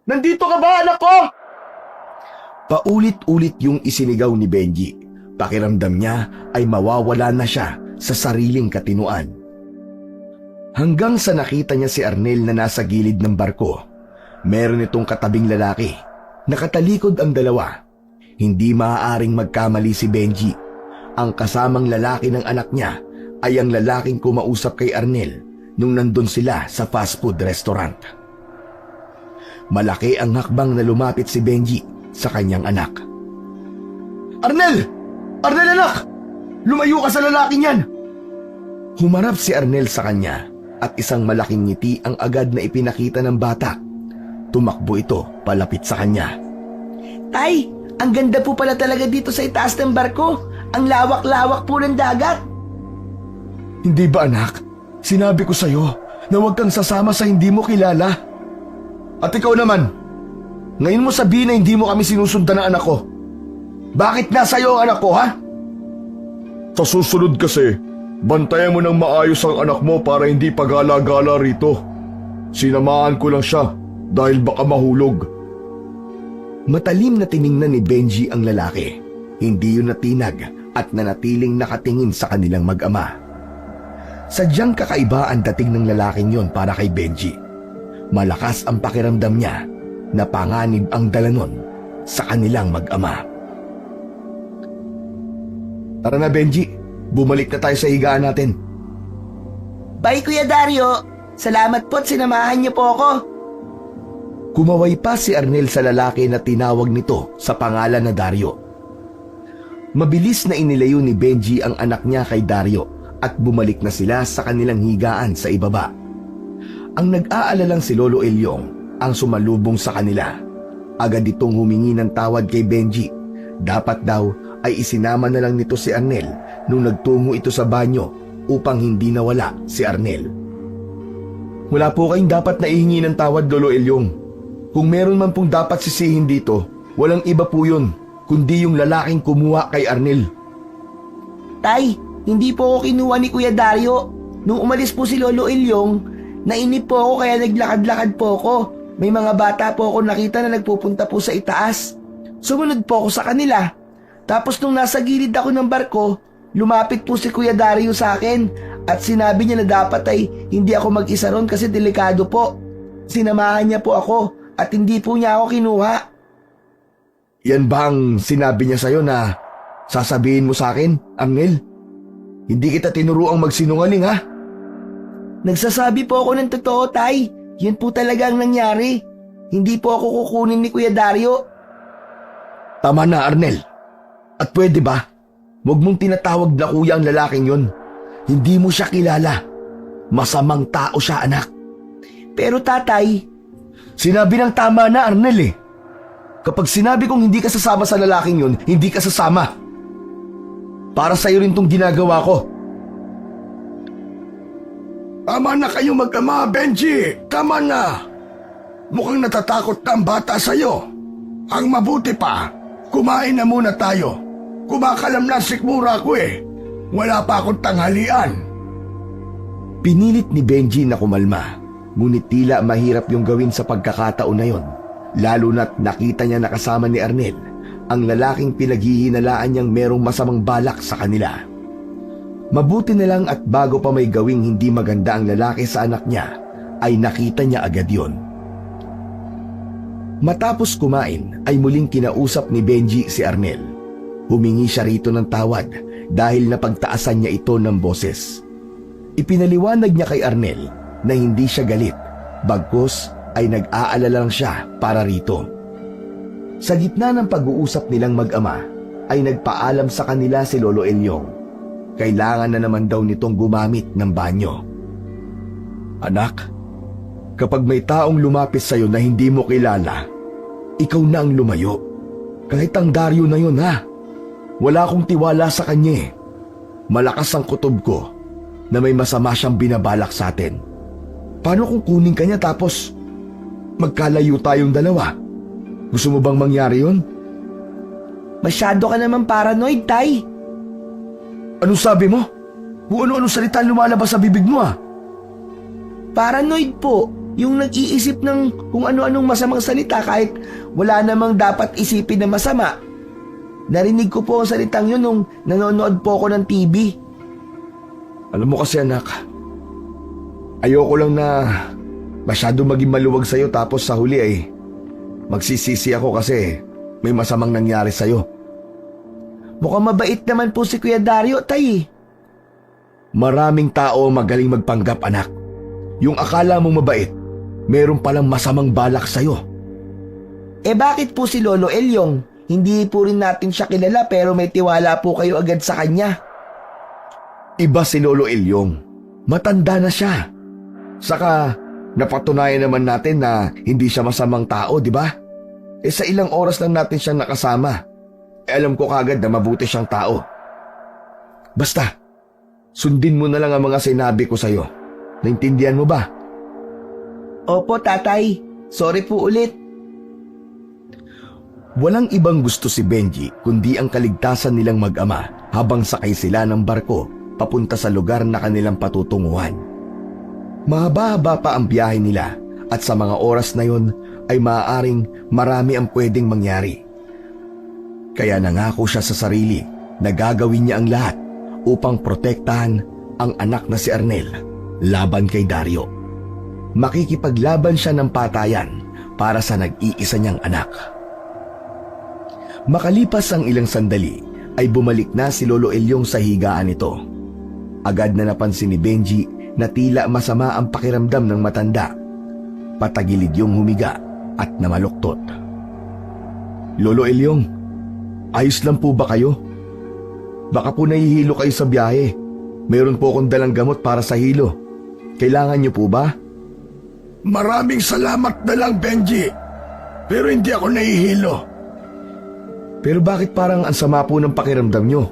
Nandito ka ba, anak ko? Paulit-ulit yung isinigaw ni Benji. Pakiramdam niya ay mawawala na siya sa sariling katinuan. Hanggang sa nakita niya si Arnel na nasa gilid ng barko. Meron itong katabing lalaki. Nakatalikod ang dalawa. Hindi maaaring magkamali si Benji. Ang kasamang lalaki ng anak niya ay ang lalaking kumausap kay Arnel nung nandun sila sa fast food restaurant. Malaki ang hakbang na lumapit si Benji sa kanyang anak. Arnel! Arnel anak! Lumayo ka sa lalaking yan! Humarap si Arnel sa kanya at isang malaking ngiti ang agad na ipinakita ng bata. Tumakbo ito palapit sa kanya. Tay, ang ganda po pala talaga dito sa itaas ng barko. Ang lawak-lawak po ng dagat. Hindi ba anak? Sinabi ko sa'yo na huwag kang sasama sa hindi mo kilala. At ikaw naman, ngayon mo sabihin na hindi mo kami sinusundan ng anak ko. Bakit nasa iyo ang anak ko, ha? Sa susunod kasi, bantayan mo ng maayos ang anak mo para hindi pagala-gala rito. Sinamahan ko lang siya dahil baka mahulog. Matalim na tiningnan ni Benji ang lalaki. Hindi yun natinag at nanatiling nakatingin sa kanilang mag-ama. Sadyang kakaiba ang dating ng lalaking yon para kay Benji. Malakas ang pakiramdam niya na panganib ang dala nun sa kanilang mag-ama. Tara na Benji, bumalik na tayo sa higaan natin. Bye Kuya Dario. Salamat po at sinamahan niyo po ako. Kumaway pa si Arnel sa lalaki na tinawag nito sa pangalan na Dario. Mabilis na inilayo ni Benji ang anak niya kay Dario at bumalik na sila sa kanilang higaan sa ibaba. Ang nag-aalalang si Lolo Ilyong ang sumalubong sa kanila. Agad itong humingi ng tawad kay Benji. Dapat daw ay isinama na lang nito si Arnel nung nagtungo ito sa banyo upang hindi nawala si Arnel. Wala po kayong dapat na ihingi ng tawad, Lolo Elyong. Kung meron man pong dapat sisihin dito, walang iba po yun, kundi yung lalaking kumuha kay Arnel. Tay, hindi po ako kinuha ni Kuya Dario. Nung umalis po si Lolo Ilyong, nainip po ako kaya naglakad-lakad po ako. May mga bata po ako nakita na nagpupunta po sa itaas. Sumunod po ako sa kanila. Tapos nung nasa gilid ako ng barko, lumapit po si Kuya Dario sa akin at sinabi niya na dapat ay hindi ako mag-isa ron kasi delikado po. Sinamahan niya po ako at hindi po niya ako kinuha. Yan bang sinabi niya sa'yo na sasabihin mo sa akin, Arnel? Hindi kita tinuruang magsinungaling, ha? Nagsasabi po ako ng totoo, Tay. Yun po talaga ang nangyari. Hindi po ako kukunin ni Kuya Dario. Tama na, Arnel. At pwede ba? Huwag mong tinatawag na kuya ang lalaking yun. Hindi mo siya kilala. Masamang tao siya, anak. Pero tatay, Sinabi ng tama na, Arnel eh. Kapag sinabi kong hindi ka sasama sa lalaking yun, hindi ka sasama. Para sa'yo rin tong ginagawa ko. Tama na kayo mag-ama, Benji. Tama na. Mukhang natatakot na ang bata sa'yo. Ang mabuti pa, kumain na muna tayo. Kumakalam na sikmura ko eh. Wala pa akong tanghalian. Pinilit ni Benji na kumalma. Ngunit tila mahirap yung gawin sa pagkakataon na yon. Lalo na't nakita niya nakasama ni Arnel ang lalaking pinaghihinalaan niyang merong masamang balak sa kanila. Mabuti na lang at bago pa may gawing hindi maganda ang lalaki sa anak niya, ay nakita niya agad yon. Matapos kumain ay muling kinausap ni Benji si Arnel. Humingi siya rito ng tawad dahil napagtaasan niya ito ng boses. Ipinaliwanag niya kay Arnel na hindi siya galit, bagkus ay nag-aalala lang siya para rito. Sa gitna ng pag-uusap nilang mag-ama, ay nagpaalam sa kanila si Lolo Elyong. Kailangan na naman daw nitong gumamit ng banyo. Anak, kapag may taong lumapit sa'yo na hindi mo kilala, ikaw na ang lumayo. Kahit ang Dario na yun, ha? Wala akong tiwala sa kanya eh. Malakas ang kutob ko na may masama siyang binabalak sa atin. Paano kung kunin ka niya tapos magkalayo tayong dalawa? Gusto mo bang mangyari yun? masyado ka naman paranoid, Tay. Anong sabi mo? Kung ano-ano salita lumalabas sa bibig mo, ah. Paranoid po, yung nag-iisip ng kung ano-anong masamang salita kahit wala namang dapat isipin na masama. Narinig ko po ang salitang yun nung nanonood po ako ng TV. Alam mo kasi, anak, ayoko lang na masyado maging maluwag sa'yo tapos sa huli ay magsisisi ako kasi may masamang nangyari sa'yo. Mukhang mabait naman po si Kuya Dario, Tay. Maraming tao magaling magpanggap, anak. Yung akala mong mabait, meron palang masamang balak sa'yo. Eh bakit po si Lolo Elyong? Hindi po rin natin siya kilala pero may tiwala po kayo agad sa kanya. Iba si Lolo Elyong. Matanda na siya. Saka napatunayan naman natin na hindi siya masamang tao, di ba? Eh sa ilang oras lang natin siyang nakasama. Alam ko kagad na mabuti siyang tao. Basta, sundin mo na lang ang mga sinabi ko sa'yo. Naintindihan mo ba? Opo, Tatay. Sorry po ulit. Walang ibang gusto si Benji kundi ang kaligtasan nilang mag-ama habang sakay sila ng barko papunta sa lugar na kanilang patutunguhan. Mahaba-haba pa ang biyahe nila at sa mga oras na yon ay maaaring marami ang pwedeng mangyari. Kaya nangako siya sa sarili na gagawin niya ang lahat upang protektahan ang anak na si Arnel laban kay Dario. Makikipaglaban siya ng patayan para sa nag-iisa niyang anak. Makalipas ang ilang sandali ay bumalik na si Lolo Elyong sa higaan nito. Agad na napansin ni Benji na tila masama ang pakiramdam ng matanda. Patagilid yung humiga at namaluktot. Lolo Elyong, ayos lang po ba kayo? Baka po nahihilo kayo sa biyahe. Mayroon po akong dalang gamot para sa hilo. Kailangan niyo po ba? Maraming salamat na lang, Benji. Pero hindi ako nahihilo. Pero bakit parang ang sama po ng pakiramdam nyo?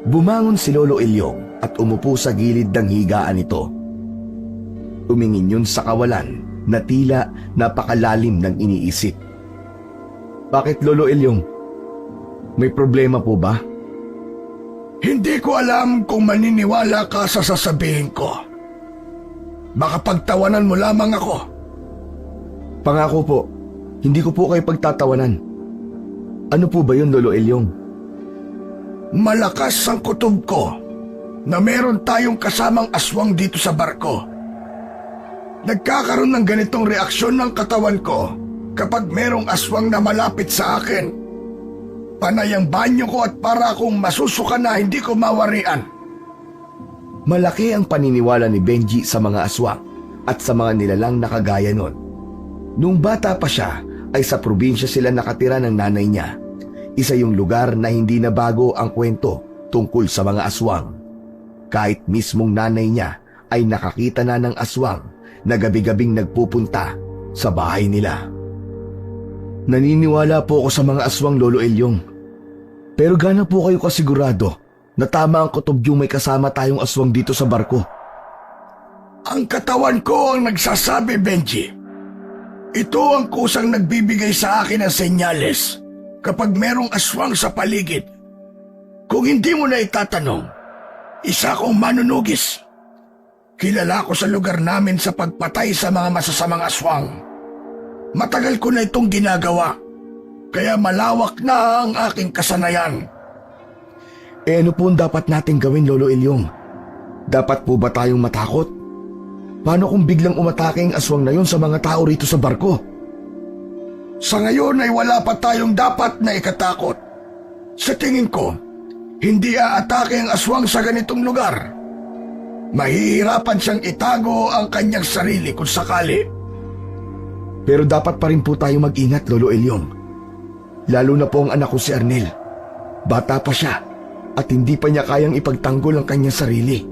Bumangon si Lolo Ilyong at umupo sa gilid ng higaan nito. Tumingin yun sa kawalan na tila napakalalim ng iniisip. Bakit, Lolo Ilyong? May problema po ba? Hindi ko alam kung maniniwala ka sa sasabihin ko. Baka pagtawanan mo lamang ako. Pangako po, hindi ko po kayo pagtatawanan. Ano po ba yun, Lolo Ilyong? Malakas ang kutob ko na meron tayong kasamang aswang dito sa barko. Nagkakaroon ng ganitong reaksyon ng katawan ko kapag merong aswang na malapit sa akin. Panay ang banyo ko at para akong masusuka na hindi ko mawarian. Malaki ang paniniwala ni Benji sa mga aswang at sa mga nilalang na kagaya nun. Nung bata pa siya ay sa probinsya sila nakatira ng nanay niya. Isa yung lugar na hindi na bago ang kwento tungkol sa mga aswang. Kahit mismong nanay niya ay nakakita na ng aswang na gabi-gabing nagpupunta sa bahay nila. Naniniwala po ako sa mga aswang, Lolo Ilyong. Pero gaano po kayo kasigurado na tama ang kutob yung may kasama tayong aswang dito sa barko? Ang katawan ko ang nagsasabi, Benji. Ito ang kusang nagbibigay sa akin ng senyales kapag merong aswang sa paligid. Kung hindi mo na itatanong, isa akong manunugis. Kilala ko sa lugar namin sa pagpatay sa mga masasamang aswang. Matagal ko na itong ginagawa, kaya malawak na ang aking kasanayan. Ano po ang dapat nating gawin, Lolo Ilyong? Dapat po ba tayong matakot? Paano kung biglang umatake ang aswang na yon sa mga tao rito sa barko? Sa ngayon ay wala pa tayong dapat na ikatakot. Sa tingin ko, hindi aatake ang aswang sa ganitong lugar. Mahihirapan siyang itago ang kanyang sarili kung sakali. Pero dapat pa rin po tayong mag-ingat, Lolo Ilyong. Lalo na po ang anak ko si Arnel. Bata pa siya at hindi pa niya kayang ipagtanggol ang kanyang sarili.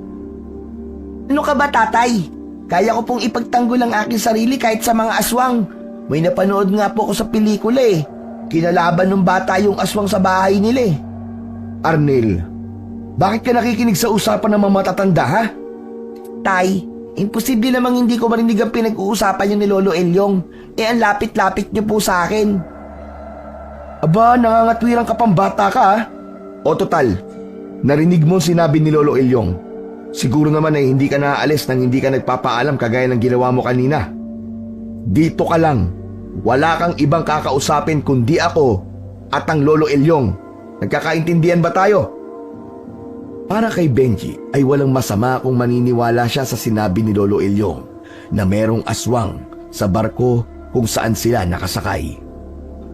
Ano ka ba, tatay? Kaya ko pong ipagtanggol ang aking sarili kahit sa mga aswang. May napanood nga po ako sa pelikula eh. Kinalaban ng bata yung aswang sa bahay nila eh. Arnel, bakit ka nakikinig sa usapan ng mga matatanda, ha? Tay, imposible namang hindi ko marinig ang pinag-uusapan yung ni Lolo Ilyong. Ang lapit-lapit niyo po sa akin. Aba, nangangatwirang ka pang bata ka, ha? O total, narinig mo sinabi ni Lolo Ilyong. Siguro naman ay hindi ka naaalis nang hindi ka nagpapaalam kagaya ng ginawa mo kanina. Dito ka lang. Wala kang ibang kakausapin kundi ako at ang Lolo Ilyong. Nagkakaintindihan ba tayo? Para kay Benji ay walang masama kung maniniwala siya sa sinabi ni Lolo Ilyong na merong aswang sa barko kung saan sila nakasakay.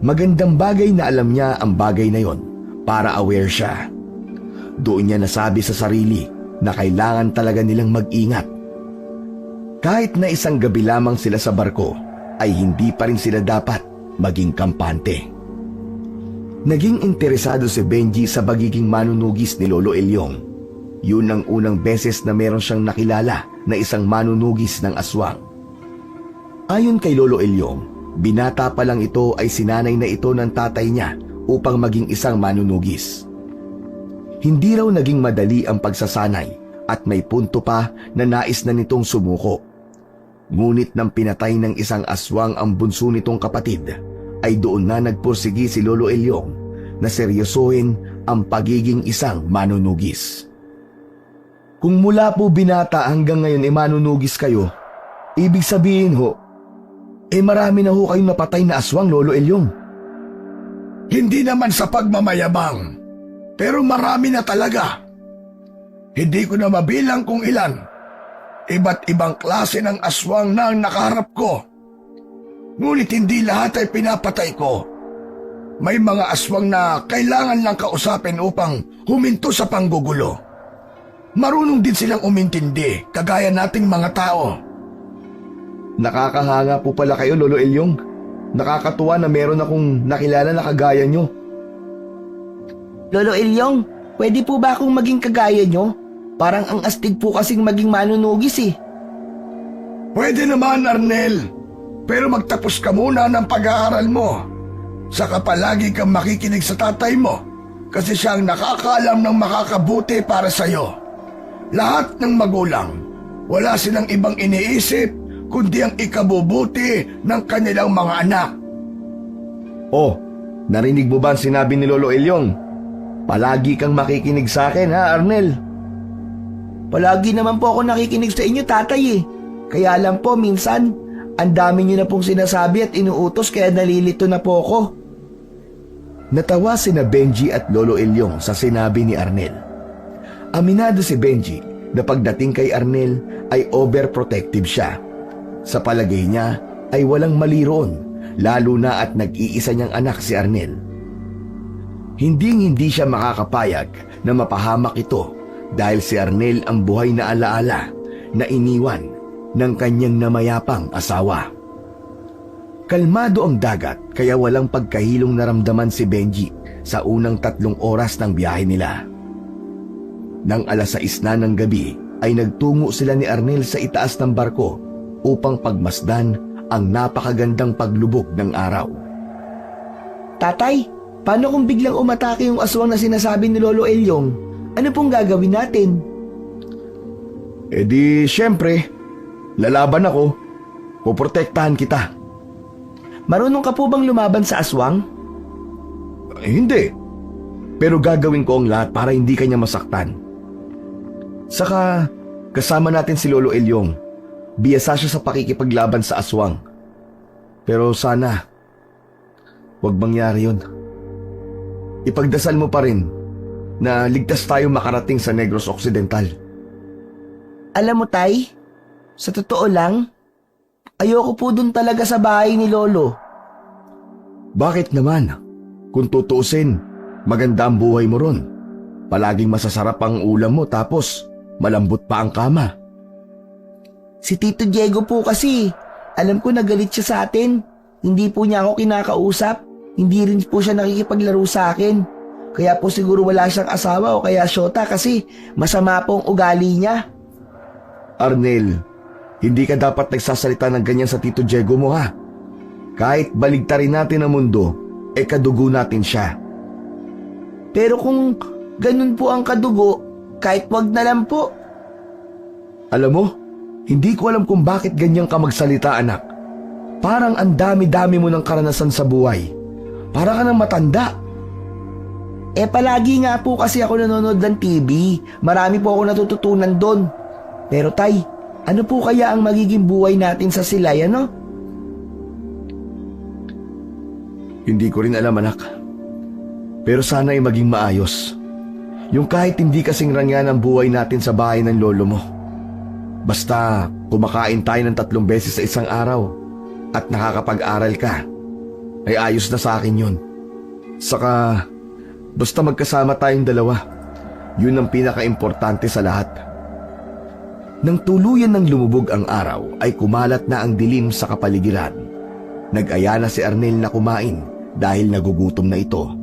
Magandang bagay na alam niya ang bagay na yon para aware siya. Doon niya nasabi sa sarili na kailangan talaga nilang mag-ingat. Kahit na isang gabi lamang sila sa barko, ay hindi pa rin sila dapat maging kampante. Naging interesado si Benji sa pagiging manunugis ni Lolo Ilyong. Yun ang unang beses na meron siyang nakilala na isang manunugis ng aswang. Ayon kay Lolo Ilyong, binata pa lang ito ay sinanay na ito ng tatay niya upang maging isang manunugis. Hindi raw naging madali ang pagsasanay at may punto pa na nais na nitong sumuko. Ngunit nang pinatay ng isang aswang ang bunso nitong kapatid, ay doon na nagpursigi si Lolo Ilyong na seryosohin ang pagiging isang manunugis. Kung mula po binata hanggang ngayon manunugis kayo, ibig sabihin ho, marami na ho kayong napatay na aswang, Lolo Ilyong. Hindi naman sa pagmamayabang, pero marami na talaga. Hindi ko na mabilang kung ilan. Iba't ibang klase ng aswang na ang nakaharap ko. Ngunit hindi lahat ay pinapatay ko. May mga aswang na kailangan lang kausapin upang huminto sa panggugulo. Marunong din silang umintindi, kagaya nating mga tao. Nakakahanga po pala kayo, Lolo Ilyong. Nakakatuwa na meron akong nakilala na kagaya nyo. Lolo Ilyong, pwede po ba akong maging kagaya nyo? Parang ang astig po kasing maging manunugis eh. Pwede naman, Arnel. Pero magtapos ka muna ng pag-aaral mo. Saka palagi kang makikinig sa tatay mo kasi siya ang nakakaalam ng makakabuti para sa'yo. Lahat ng magulang, wala silang ibang iniisip kundi ang ikabubuti ng kanilang mga anak. Oh, narinig mo ba ang sinabi ni Lolo Elyong? Palagi kang makikinig sa akin, ha, Arnel? Palagi naman po ako nakikinig sa inyo, tatay eh. Kaya lang po, minsan, ang dami niyo na pong sinasabi at inuutos kaya nalilito na po ako. Natawa sina Benji at Lolo Elyong sa sinabi ni Arnel. Aminado si Benji na pagdating kay Arnel ay overprotective siya. Sa palagay niya ay walang mali roon, lalo na at nag-iisa niyang anak si Arnel. Hindi siya makakapayag na mapahamak ito dahil si Arnel ang buhay na alaala na iniwan ng kanyang namayapang asawa. Kalmado ang dagat kaya walang pagkahilong naramdaman si Benji sa unang 3 oras ng biyahe nila. Nang 6:00 na ng gabi ay nagtungo sila ni Arnel sa itaas ng barko upang pagmasdan ang napakagandang paglubog ng araw. Tatay, paano kung biglang umatake yung aswang na sinasabi ni Lolo Elyong? Ano pong gagawin natin? E di syempre, lalaban ako. Poprotektahan kita. Marunong ka po bang lumaban sa aswang? Hindi. Pero gagawin ko ang lahat para hindi kanya masaktan. Saka, kasama natin si Lolo Elyong. Biyasa siya sa pakikipaglaban sa aswang. Pero sana, huwag mangyari yun. Ipagdasal mo pa rin na ligtas tayo makarating sa Negros Occidental. Alam mo, tay, sa totoo lang, ayoko po dun talaga sa bahay ni Lolo. Bakit naman? Kung tutuusin, maganda ang buhay mo ron. Palaging masasarap ang ulam mo tapos malambot pa ang kama. Si Tito Diego po kasi, alam ko nagalit siya sa atin. Hindi po niya ako kinakausap. Hindi rin po siya nakikipaglaro sa akin. Kaya po siguro wala siyang asawa o kaya syota kasi masama po ang ugali niya. Arnel, hindi ka dapat nagsasalita ng ganyan sa Tito Diego mo, ha? Kahit baligtarin natin ang mundo, kadugo natin siya. Pero kung ganun po ang kadugo, kahit wag na lang po. Alam mo, hindi ko alam kung bakit ganyan ka magsalita, anak. Parang ang dami-dami mo ng karanasan sa buhay. Para ka nang matanda. Palagi nga po kasi ako nanonood ng TV. Marami po ako natututunan doon. Pero tay, ano po kaya ang magiging buhay natin sa Silay, ano? Hindi ko rin alam, anak. Pero sana ay maging maayos. Yung kahit hindi kasing rangyan ang buhay natin sa bahay ng lolo mo. Basta kumakain tayo ng 3 beses sa isang araw at nakakapag-aral ka, ay ayos na sa akin yun. Saka, basta magkasama tayong dalawa, yun ang pinaka-importante sa lahat. Nang tuluyan ng lumubog ang araw ay kumalat na ang dilim sa kapaligiran. Nag-aya na si Arnel na kumain dahil nagugutom na ito.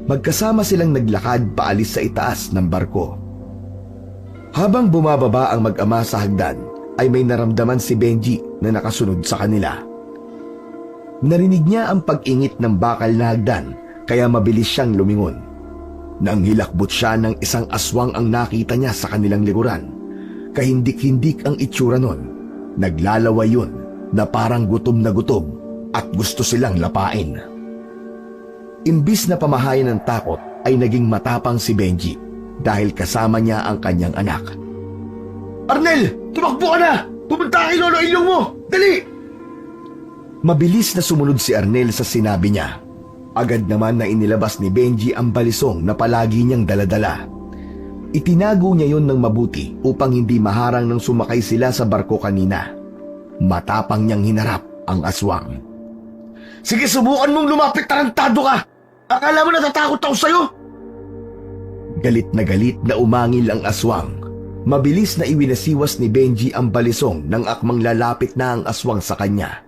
Magkasama silang naglakad paalis sa itaas ng barko. Habang bumababa ang mag-ama sa hagdan ay may naramdaman si Benji na nakasunod sa kanila. Narinig niya ang pag-ingit ng bakal na hagdan kaya mabilis siyang lumingon. Nang hilakbot siya ng isang aswang ang nakita niya sa kanilang likuran. Kahindik-hindik ang itsura nun. Naglalaway yun na parang gutom na gutom at gusto silang lapain. Imbis na pamahayan ng takot ay naging matapang si Benji dahil kasama niya ang kanyang anak. Arnel, tumakbo ka na! Pumunta kay Lolo Elyong mo! Dali! Mabilis na sumunod si Arnel sa sinabi niya. Agad naman na inilabas ni Benji ang balisong na palagi niyang daladala. Itinago niya yon ng mabuti upang hindi maharang nang sumakay sila sa barko kanina. Matapang niyang hinarap ang aswang. Sige, subukan mong lumapit, tarantado ka! Akala mo natatakot ako sa'yo? Galit na umangil ang aswang. Mabilis na iwinasiwas ni Benji ang balisong nang akmang lalapit na ang aswang sa kanya.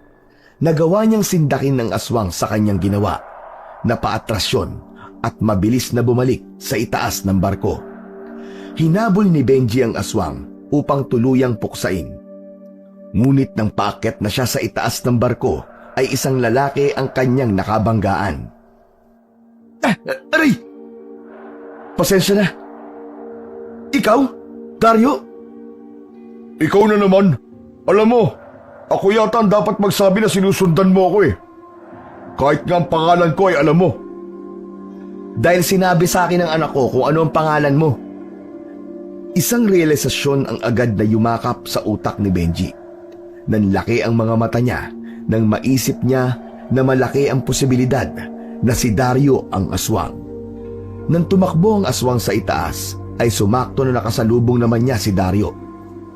Nagawa niyang sindakin ng aswang sa kanyang ginawa. Napaatrasyon at mabilis na bumalik sa itaas ng barko. Hinabol ni Benji ang aswang upang tuluyang puksain. Ngunit nang paakyat na siya sa itaas ng barko, ay isang lalaki ang kanyang nakabanggaan. Aray! Pasensya na. Ikaw, Dario? Ikaw na naman. Alam mo, ako yata ang dapat magsabi na sinusundan mo ako eh. Kahit nga ang pangalan ko ay alam mo. Dahil sinabi sa akin ng anak ko kung ano ang pangalan mo. Isang realisasyon ang agad na yumakap sa utak ni Benji. Nanlaki ang mga mata niya nang maisip niya na malaki ang posibilidad na si Dario ang aswang. Nang tumakbo ang aswang sa itaas, ay sumakto na nakasalubong naman niya si Dario.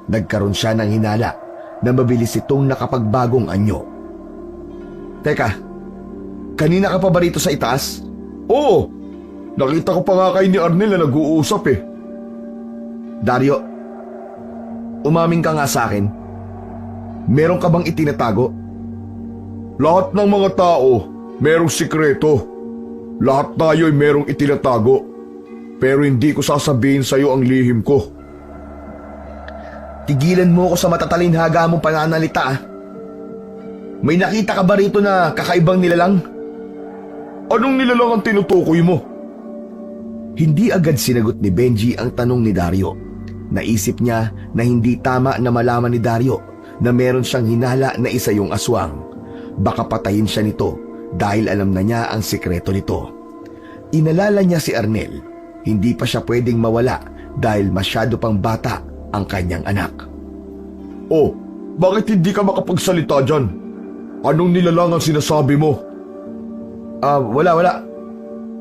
Nagkaroon siya ng hinala na mabilis itong nakapagbagong anyo. Teka, kanina ka pa ba rito sa itaas? Oo, nakita ko pa nga kayo ni Arnel na nag-uusap eh. Dario, umaming ka nga sa akin. Meron ka bang itinatago? Lahat ng mga tao merong sikreto. Lahat tayo ay merong itinatago. Pero hindi ko sasabihin sa iyo ang lihim ko. Tigilan mo ako sa matatalinhaga mong pananalita ah. May nakita ka ba rito na kakaibang nilalang? Anong nilalang ang tinutukoy mo? Hindi agad sinagot ni Benji ang tanong ni Dario. Naisip niya na hindi tama na malaman ni Dario na meron siyang hinala na isa yung aswang. Baka patayin siya nito dahil alam na niya ang sikreto nito. Inalala niya si Arnel. Hindi pa siya pwedeng mawala dahil masyado pang bata ang kanyang anak. Oh, bakit hindi ka makapagsalita dyan? Anong nilalang ang sinasabi mo? Wala.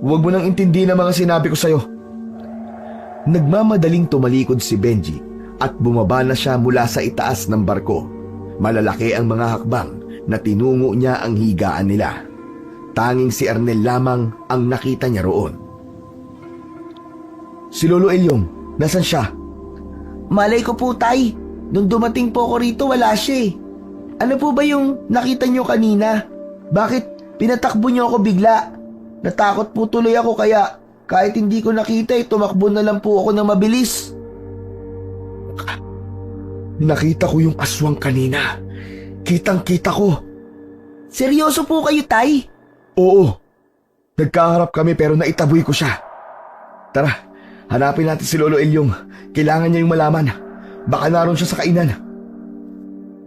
Huwag mo nang intindihin ang mga sinabi ko sa'yo. Nagmamadaling tumalikod si Benji at bumaba na siya mula sa itaas ng barko. Malalaki ang mga hakbang na tinungo niya ang higaan nila. Tanging si Arnel lamang ang nakita niya roon. Si Lolo Elyong, nasan siya? Malay ko po, Tay. Nung dumating po ako rito, wala siya eh. Ano po ba yung nakita niyo kanina? Bakit pinatakbo niyo ako bigla? Natakot po tuloy ako kaya kahit hindi ko nakita tumakbo na lang po ako ng mabilis. Nakita ko yung aswang kanina. Kitang-kita ko. Seryoso po kayo, Tay? Oo. Nagkaharap kami pero naitaboy ko siya. Tara, hanapin natin si Lolo Elyong. Kailangan niya yung malaman. Baka naroon siya sa kainan.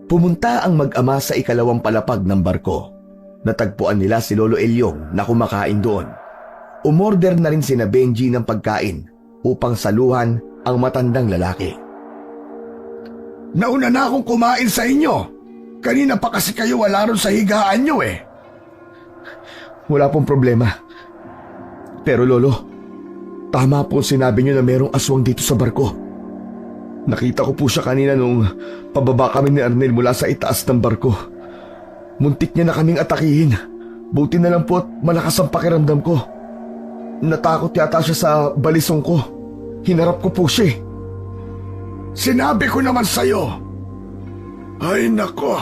Pumunta ang mag-ama sa ikalawang palapag ng barko. Natagpuan nila si Lolo Elyong na kumakain doon. Umorder na rin sina Benji ng pagkain upang saluhan ang matandang lalaki. Nauna na akong kumain sa inyo. Kanina pa kasi kayo wala ron sa higaan nyo eh. Wala pong problema. Pero Lolo, tama po sinabi niyo na merong aswang dito sa barko. Nakita ko po siya kanina nung pababa kami ni Arnel mula sa itaas ng barko. Muntik niya na kaming atakihin. Buti na lang po at malakas ang pakiramdam ko. Natakot yata siya sa balisong ko. Hinarap ko po siya. Sinabi ko naman sa'yo. Ay nako,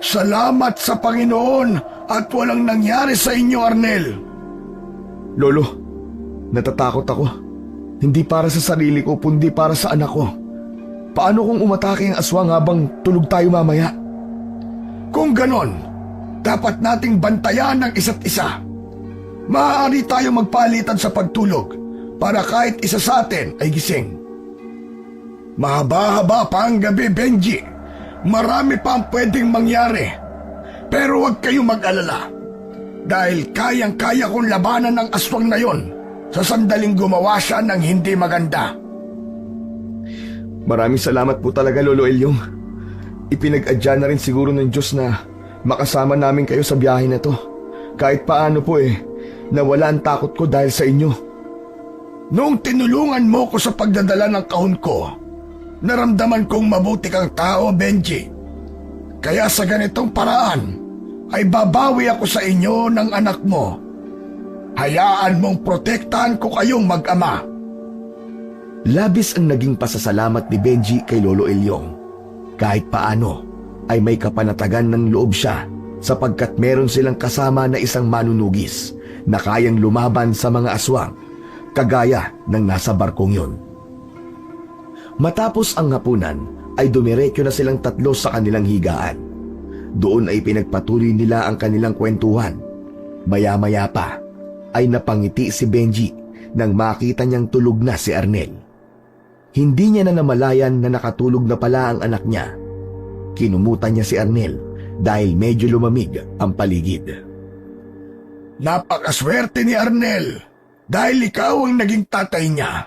salamat sa Panginoon at walang nangyari sa inyo, Arnel. Lolo, natatakot ako. Hindi para sa sarili ko, kundi para sa anak ko. Paano kung umatake ang aswang habang tulog tayo mamaya? Kung ganon, dapat nating bantayan ang isa't isa. Maaari tayo magpalitan sa pagtulog para kahit isa sa atin ay gising. Mahaba-haba pa ang gabi, Benji. Marami pa ang pwedeng mangyari. Pero huwag kayong mag-alala. Dahil kayang-kaya kong labanan ng aswang na yon sa sandaling gumawa siya ng hindi maganda. Maraming salamat po talaga, Lolo Elyong. Ipinag-adya na rin siguro ng Diyos na makasama namin kayo sa biyahe na to. Kahit paano po nawala ang takot ko dahil sa inyo. Noong tinulungan mo ko sa pagdadala ng kahon ko, naramdaman kong mabuti kang tao, Benji. Kaya sa ganitong paraan, ay babawi ako sa inyo ng anak mo. Hayaan mong protektahan ko kayong mag-ama. Labis ang naging pasasalamat ni Benji kay Lolo Elyong. Kahit paano ay may kapanatagan ng loob siya sapagkat meron silang kasama na isang manunugis na kayang lumaban sa mga aswang kagaya ng nasa barkong yon. Matapos ang hapunan ay dumiretso na silang tatlo sa kanilang higaan. Doon ay pinagpatuloy nila ang kanilang kwentuhan. Maya-maya pa ay napangiti si Benji nang makita niyang tulog na si Arnel. Hindi niya na namalayan na nakatulog na pala ang anak niya. Kinumutan niya si Arnel dahil medyo lumamig ang paligid. Napakaswerte ni Arnel dahil ikaw ang naging tatay niya.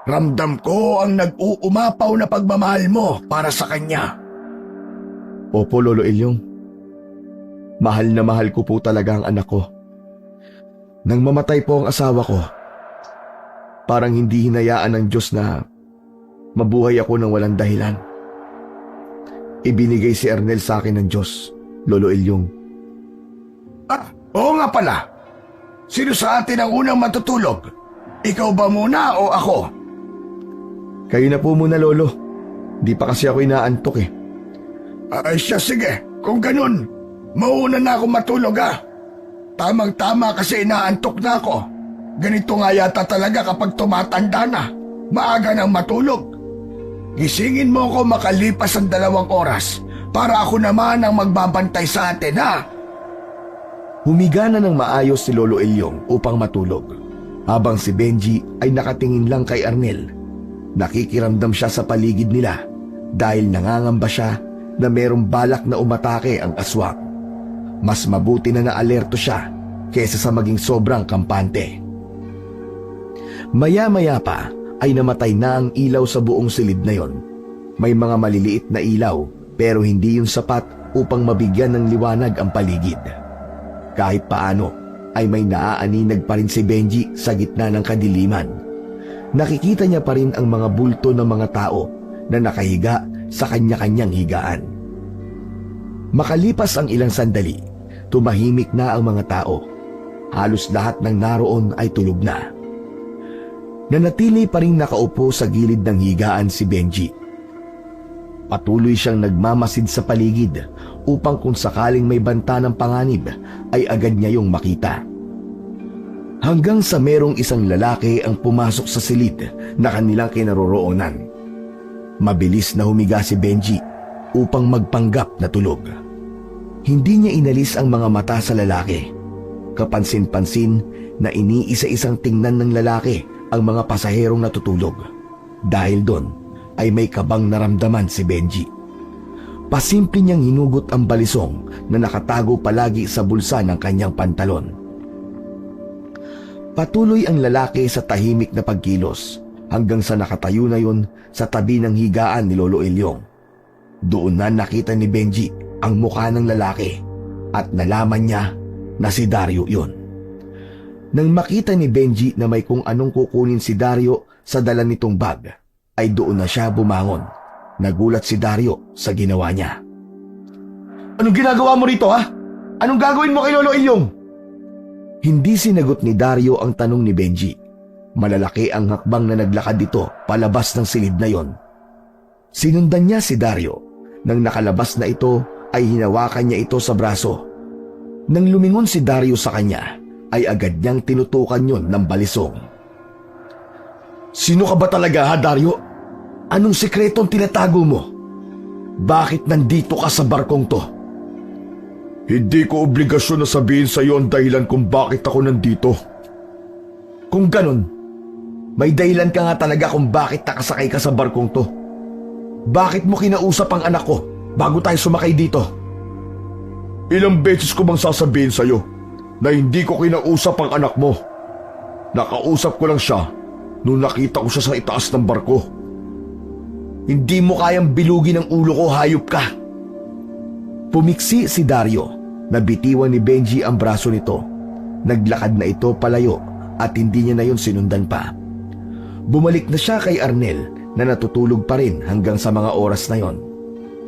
Ramdam ko ang nag-uumapaw na pagmamahal mo para sa kanya. Opo, Lolo Ilyong. Mahal na mahal ko po talaga ang anak ko. Nang mamatay po ang asawa ko, parang hindi hinayaan ng Diyos na mabuhay ako ng walang dahilan. Ibinigay si Arnel sa akin ng Diyos, Lolo Ilyong. Oo nga pala. Sino sa atin ang unang matutulog? Ikaw ba muna o ako? Kayo na po muna, Lolo. Di pa kasi ako inaantok eh. Ay siya, sige. Kung ganun, mauna na ako matulog Tamang-tama kasi inaantok na ako. Ganito nga yata talaga kapag tumatanda na. Maaga nang matulog. Gisingin mo ako makalipas ang 2 oras para ako naman ang magbabantay sa atin, Humiga na ng maayos si Lolo Ilyong upang matulog. Habang si Benji ay nakatingin lang kay Arnel. Nakikiramdam siya sa paligid nila dahil nangangamba siya na merong balak na umatake ang aswang. Mas mabuti na naalerto siya kaysa sa maging sobrang kampante. Maya-maya pa ay namatay na ang ilaw sa buong silid na yon. May mga maliliit na ilaw pero hindi yun sapat upang mabigyan ng liwanag ang paligid. Kahit paano ay may naaaninag pa rin si Benji sa gitna ng kadiliman. Nakikita niya pa rin ang mga bulto ng mga tao na nakahiga sa kanya-kanyang higaan. Makalipas ang ilang sandali, tumahimik na ang mga tao. Halos lahat ng naroon ay tulog na. Nanatili pa rin nakaupo sa gilid ng higaan si Benji. Patuloy siyang nagmamasid sa paligid upang kung sakaling may banta ng panganib ay agad niya yung makita. Hanggang sa merong isang lalaki ang pumasok sa silid na kanilang kinaroroonan. Mabilis na humiga si Benji upang magpanggap na tulog. Hindi niya inalis ang mga mata sa lalaki. Kapansin-pansin na iniisa-isang tingnan ng lalaki ang mga pasaherong natutulog. Dahil doon ay may kabang naramdaman si Benji. Pasimple niyang hinugot ang balisong na nakatago palagi sa bulsa ng kanyang pantalon. Patuloy ang lalaki sa tahimik na pagkilos hanggang sa nakatayo na yun sa tabi ng higaan ni Lolo Ilyong. Doon na nakita ni Benji ang mukha ng lalaki at nalaman niya na si Dario yun. Nang makita ni Benji na may kung anong kukunin si Dario sa dala nitong bag, ay doon na siya bumangon. Nagulat si Dario sa ginawa niya. Anong ginagawa mo rito, ha? Anong gagawin mo kay Lolo Ilyong? Hindi sinagot ni Dario ang tanong ni Benji. Malalaki ang hakbang na naglakad dito palabas ng silid na yon. Sinundan niya si Dario. Nang nakalabas na ito, ay hinawakan niya ito sa braso. Nang lumingon si Dario sa kanya, ay agad niyang tinutukan yon ng balisong. Sino ka ba talaga, ha, Dario? Anong sikretong tinatago mo? Bakit nandito ka sa barkong to? Hindi ko obligasyon na sabihin sa iyo ang dahilan kung bakit ako nandito. Kung ganun, may dahilan ka nga talaga kung bakit nakasakay ka sa barkong to. Bakit mo kinausap ang anak ko bago tayo sumakay dito? Ilang beses ko bang sasabihin sa iyo na hindi ko kinausap ang anak mo? Nakausap ko lang siya nung nakita ko siya sa itaas ng barko. Hindi mo kayang bilugin ang ulo ko, hayop ka. Pumiksi si Dario. Nabitiwan ni Benji ang braso nito. Naglakad na ito palayo at hindi niya na yun sinundan pa. Bumalik na siya kay Arnel na natutulog pa rin hanggang sa mga oras na yon.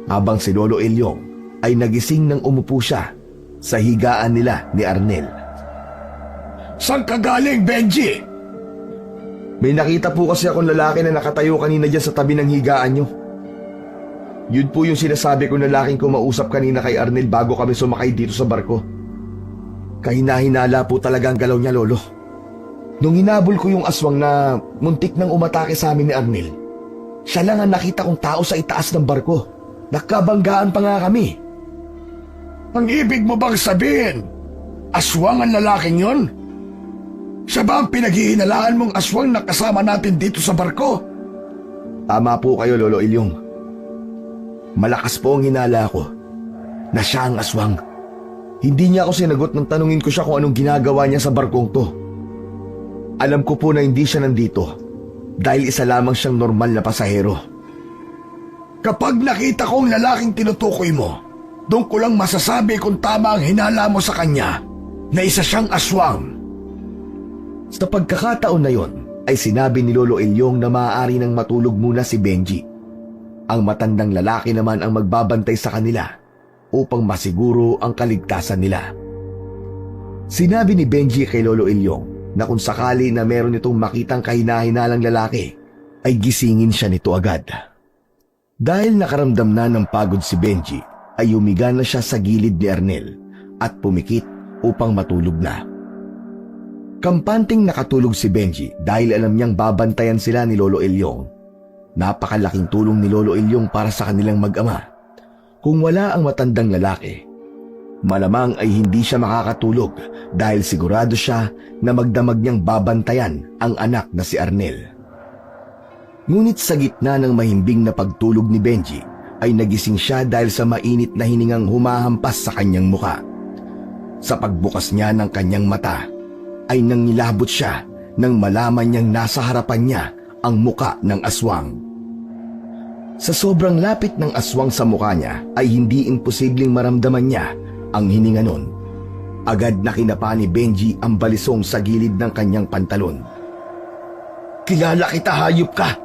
Habang si Lolo Ilyong ay nagising nang umupo siya sa higaan nila ni Arnel. Saan ka galing, Benji? May nakita po kasi akong lalaki na nakatayo kanina dyan sa tabi ng higaan nyo. Yun po yung sinasabi kong lalaking kumausap kanina kay Arnel bago kami sumakay dito sa barko. Kahina-hinala po talaga ang galaw niya, Lolo. Nung hinabol ko yung aswang na muntik nang umatake sa amin ni Arnel, siya lang ang nakita kong tao sa itaas ng barko. Nakabanggaan pa nga kami. Ang ibig mo bang sabihin, aswang ang lalaking yon? Siya ba ang pinaghihinalaan mong aswang na kasama natin dito sa barko? Tama po kayo, Lolo Ilyong. Malakas po ang hinala ko na siya ang aswang. Hindi niya ako sinagot nang tanungin ko siya kung anong ginagawa niya sa barkong to. Alam ko po na hindi siya nandito dahil isa lamang siyang normal na pasahero. Kapag nakita ko ang lalaking tinutukoy mo, doon ko lang masasabi kung tama ang hinala mo sa kanya na isa siyang aswang. Sa pagkakataon na yon, ay sinabi ni Lolo Ilyong na maaari nang matulog muna si Benji. Ang matandang lalaki naman ang magbabantay sa kanila upang masiguro ang kaligtasan nila. Sinabi ni Benji kay Lolo Ilyong na kung sakali na meron itong makitang kahina-hinalang lalaki, ay gisingin siya nito agad. Dahil nakaramdam na ng pagod si Benji, ay humiga na siya sa gilid ni Ernel at pumikit upang matulog na. Kampanting nakatulog si Benji dahil alam niyang babantayan sila ni Lolo Ilyong. Napakalaking tulong ni Lolo Ilyong para sa kanilang mag-ama. Kung wala ang matandang lalaki, malamang ay hindi siya makakatulog dahil sigurado siya na magdamag niyang babantayan ang anak na si Arnel. Ngunit sa gitna ng mahimbing na pagtulog ni Benji, ay nagising siya dahil sa mainit na hiningang humahampas sa kanyang muka. Sa pagbukas niya ng kanyang mata, ay nangilabot siya nang malaman niyang nasa harapan niya ang muka ng aswang. Sa sobrang lapit ng aswang sa muka niya ay hindi imposibleng maramdaman niya ang hininga nun. Agad na kinapa ni Benji ang balisong sa gilid ng kanyang pantalon. "Kilala kita, hayop ka!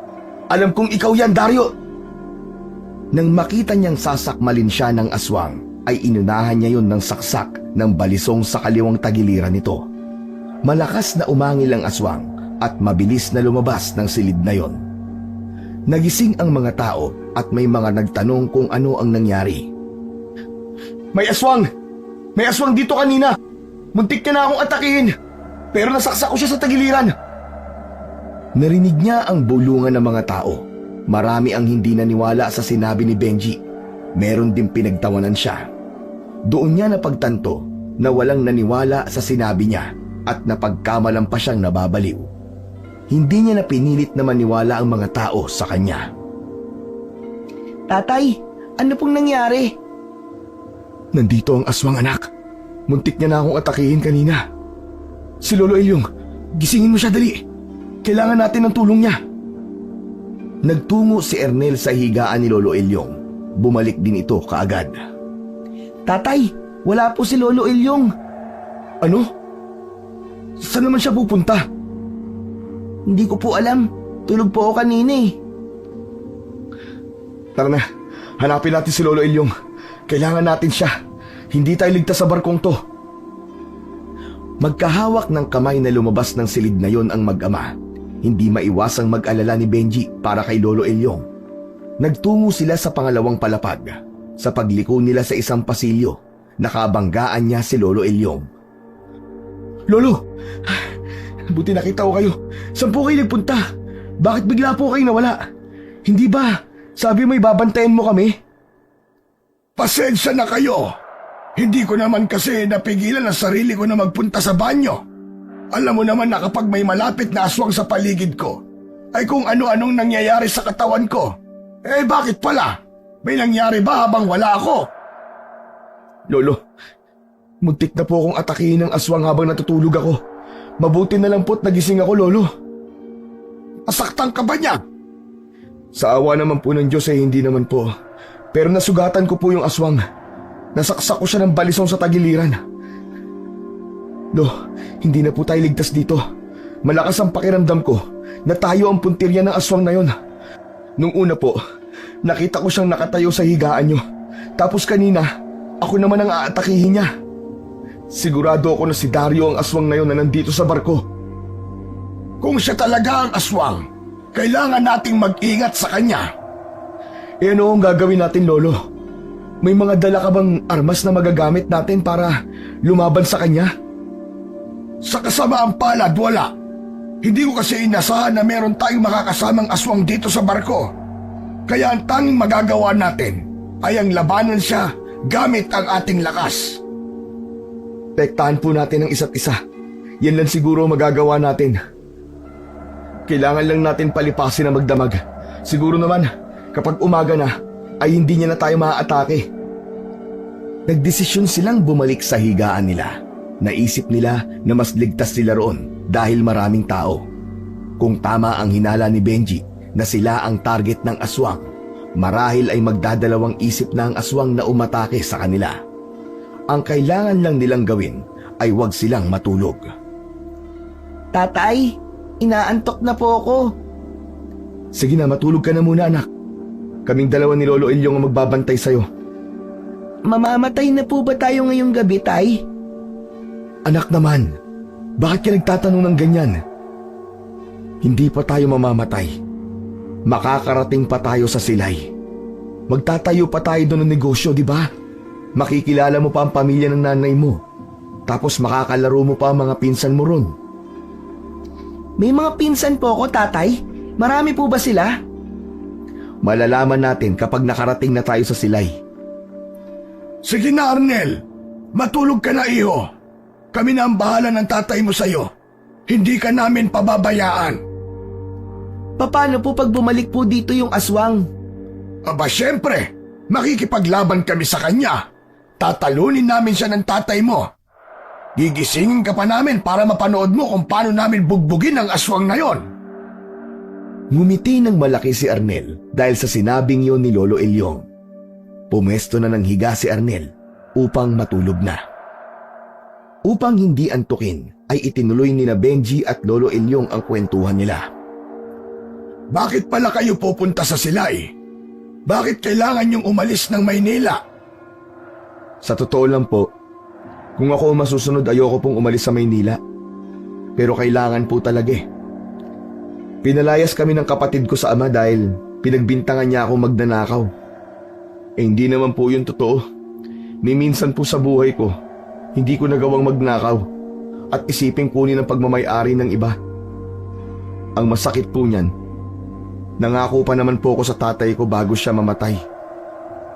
Alam kong ikaw yan, Dario!" Nang makita niyang sasakmalin siya ng aswang, ay inunahan niya yon ng saksak ng balisong sa kaliwang tagiliran nito. Malakas na umangil ang aswang at mabilis na lumabas ng silid na yon. Nagising ang mga tao at may mga nagtanong kung ano ang nangyari. "May aswang! May aswang dito kanina! Muntik niya na akong atakihin! Pero nasaksak ko siya sa tagiliran!" Narinig niya ang bulungan ng mga tao. Marami ang hindi naniwala sa sinabi ni Benji. Meron din pinagtawanan siya. Doon niya napagtanto na walang naniwala sa sinabi niya at napagkamalan pa siyang nababaliw. Hindi niya na pinilit na maniwala ang mga tao sa kanya. Tatay, ano pong nangyari? "Nandito ang aswang, anak. Muntik niya na akong atakihin kanina. Si Lolo Ilyong, gisingin mo siya dali. Kailangan natin ng tulong niya." Nagtungo si Ernel sa higaan ni Lolo Ilyong. Bumalik din ito kaagad. Tatay, wala po si Lolo Ilyong. "Ano? Saan naman siya pupunta?" Hindi ko po alam. Tulog po ako kanina eh. "Tara na, hanapin natin si Lolo Ilyong. Kailangan natin siya. Hindi tayo ligtas sa barkong to." Magkahawak ng kamay na lumabas ng silid na yon ang mag-ama. Hindi maiwasang mag-alala ni Benji para kay Lolo Ilyong. Nagtungo sila sa pangalawang palapag. Sa pagliko nila sa isang pasilyo, nakabanggaan niya si Lolo Ilyong. "Lolo, buti nakita ko kayo. Saan po kayo nagpunta? Bakit bigla po kayo nawala? Hindi ba sabi mo'y babantayan mo kami?" Pasensya na kayo. Hindi ko naman kasi napigilan ang sarili ko na magpunta sa banyo. Alam mo naman na kapag may malapit na aswang sa paligid ko, ay kung ano-anong nangyayari sa katawan ko. Bakit pala? May nangyari ba habang wala ako? "Lolo, muntik na po akong atakihin ng aswang habang natutulog ako. Mabuti na lang po't nagising ako, Lolo." Nasaktan ka ba niya? "Sa awa naman po ng Diyos hindi naman po. Pero nasugatan ko po yung aswang. Nasaksak ko siya ng balisong sa tagiliran. Lo, hindi na po tayo ligtas dito. Malakas ang pakiramdam ko na tayo ang puntirya ng aswang na yon. Nung una po, nakita ko siyang nakatayo sa higaan nyo. Tapos kanina, ako naman ang aatakihin niya. Sigurado ako na si Dario ang aswang na yon na nandito sa barko." Kung siya talaga ang aswang, kailangan nating mag-ingat sa kanya. Ano ang gagawin natin, Lolo? May mga dala ka bang armas na magagamit natin para lumaban sa kanya? Sa kasamaang palad, wala. Hindi ko kasi inasahan na meron tayong makakasamang aswang dito sa barko. Kaya ang tanging magagawa natin ay ang labanan siya gamit ang ating lakas. Tektahan po natin ang isa't isa. Yan lang siguro magagawa natin. Kailangan lang natin palipasin ang magdamag. Siguro naman, kapag umaga na, ay hindi niya na tayo maaatake. Nagdesisyon silang bumalik sa higaan nila. Naisip nila na mas ligtas sila roon dahil maraming tao. Kung tama ang hinala ni Benji na sila ang target ng aswang, marahil ay magdadalawang isip na ang aswang na umatake sa kanila. Ang kailangan lang nilang gawin ay huwag silang matulog. Tatay, inaantok na po ako. Sige na, matulog ka na muna anak. Kaming dalawa ni Lolo Ilyong ang magbabantay sa'yo. Mamamatay na po ba tayo ngayong gabi, Tay? Anak naman, bakit ka nagtatanong ng ganyan? Hindi pa tayo mamamatay. Makakarating pa tayo sa silay. Magtatayo pa tayo doon ng negosyo, di ba? Makikilala mo pa ang pamilya ng nanay mo. Tapos makakalaro mo pa ang mga pinsan mo ron. May mga pinsan po ako, Tatay. Marami po ba sila? Malalaman natin kapag nakarating na tayo sa silay. Sige na, Arnel. Matulog ka na, iho. Kami na ang bahala ng tatay mo sa'yo. Hindi ka namin pababayaan. Paano po pag bumalik po dito yung aswang? Aba, syempre. Makikipaglaban kami sa kanya. Tatalunin namin siya ng tatay mo. Gigisingin ka pa namin para mapanood mo kung paano namin bugbugin ang aswang na yon. Ngumiti ng malaki si Arnel dahil sa sinabing yon ni Lolo Ilyong. Pumesto na ng higa si Arnel upang matulog na. Upang hindi antukin ay itinuloy ni na Benji at Lolo Ilyong ang kwentuhan nila. Bakit pala kayo pupunta sa silay? Bakit kailangan niyong umalis ng Maynila? Sa totoo lang po, kung ako masusunod ayoko pong umalis sa Maynila. Pero kailangan po talaga eh. Pinalayas kami ng kapatid ko sa ama dahil pinagbintangan niya akong magnanakaw. Hindi naman po yun totoo. Ni minsan po sa buhay ko, hindi ko nagawang magnakaw at isiping kunin ang pagmamay-ari ng iba. Ang masakit po niyan, nangako pa naman po ako sa tatay ko bago siya mamatay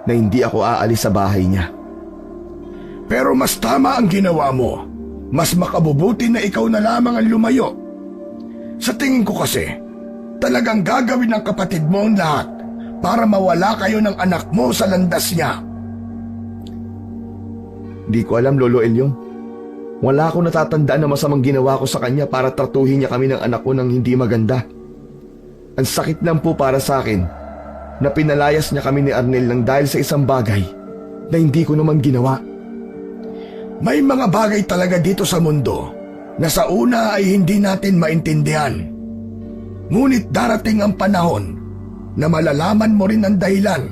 na hindi ako aalis sa bahay niya. Pero mas tama ang ginawa mo. Mas makabubuti na ikaw na lamang ang lumayo. Sa tingin ko kasi, talagang gagawin ng kapatid mo ang lahat para mawala kayo ng anak mo sa landas niya. Di ko alam, Lolo Ilyong. Wala akong natatandaan na masamang ginawa ko sa kanya para tratuhin niya kami ng anak ko ng hindi maganda. Ang sakit lang po para sa akin na pinalayas niya kami ni Arnel lang dahil sa isang bagay na hindi ko naman ginawa. May mga bagay talaga dito sa mundo na sa una ay hindi natin maintindihan. Ngunit darating ang panahon na malalaman mo rin ang dahilan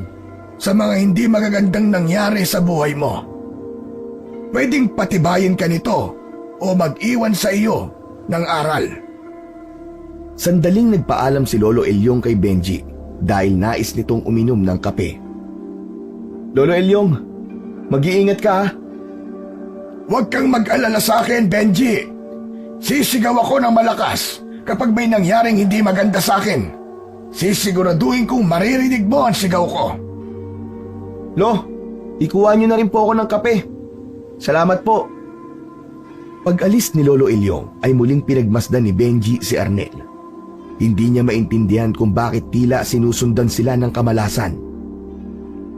sa mga hindi magagandang nangyari sa buhay mo. Pwedeng patibayin ka nito o mag-iwan sa iyo ng aral. Sandaling nagpaalam si Lolo Ilyong kay Benji dahil nais nitong uminom ng kape. Lolo Ilyong, mag-iingat ka ha? Huwag kang mag-alala sa akin, Benji. Sisigaw ako ng malakas kapag may nangyaring hindi maganda sa akin. Sisiguraduhin kong maririnig mo ang sigaw ko. Lo, ikuha niyo na rin po ako ng kape. Salamat po. Pag-alis ni Lolo Ilyong ay muling pinagmasdan ni Benji si Arnel. Hindi niya maintindihan kung bakit tila sinusundan sila ng kamalasan.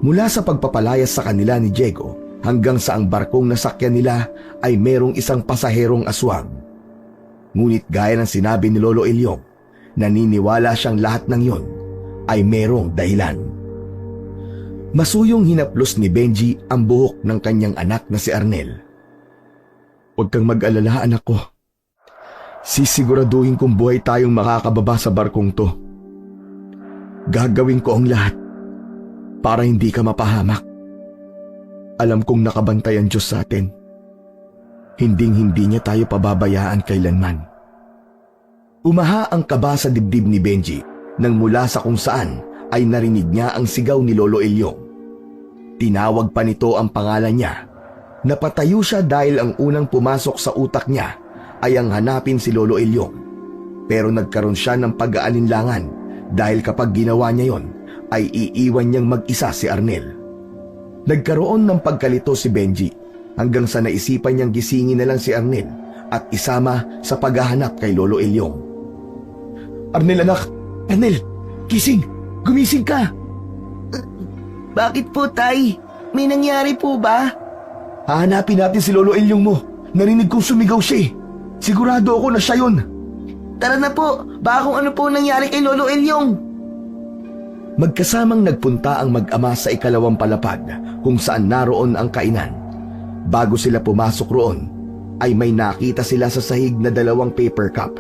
Mula sa pagpapalayas sa kanila ni Diego hanggang sa ang barkong nasakyan nila ay merong isang pasaherong aswang. Ngunit gaya ng sinabi ni Lolo Ilyong, naniniwala siyang lahat ng yon ay merong dahilan. Masuyong hinaplos ni Benji ang buhok ng kanyang anak na si Arnel. Huwag kang mag-alala, anak ko. Sisiguraduhin kong buhay tayong makakababa sa barkong to. Gagawin ko ang lahat para hindi ka mapahamak. Alam kong nakabantay ang Diyos sa atin. Hinding-hindi niya tayo pababayaan kailanman. Umaha ang kaba sa dibdib ni Benji nang mula sa kung saan ay narinig niya ang sigaw ni Lolo Ilyong. Tinawag pa nito ang pangalan niya. Napatayo siya dahil ang unang pumasok sa utak niya ay ang hanapin si Lolo Ilyong. Pero nagkaroon siya ng pag-aalinlangan dahil kapag ginawa niya yon ay iiwan niyang mag-isa si Arnel. Nagkaroon ng pagkalito si Benji hanggang sa naisipan niyang gisingin na lang si Arnel at isama sa paghahanap kay Lolo Ilyong. Arnel anak! Arnel! Gising! Gumising ka! Bakit po, Tay? May nangyari po ba? Hahanapin natin si Lolo Ilyong mo. Narinig kong sumigaw siya eh. Sigurado ako na siya yun. Tara na po, baka kung ano po nangyari kay Lolo Ilyong. Magkasamang nagpunta ang mag-ama sa ikalawang palapag kung saan naroon ang kainan. Bago sila pumasok roon, ay may nakita sila sa sahig na 2 paper cup.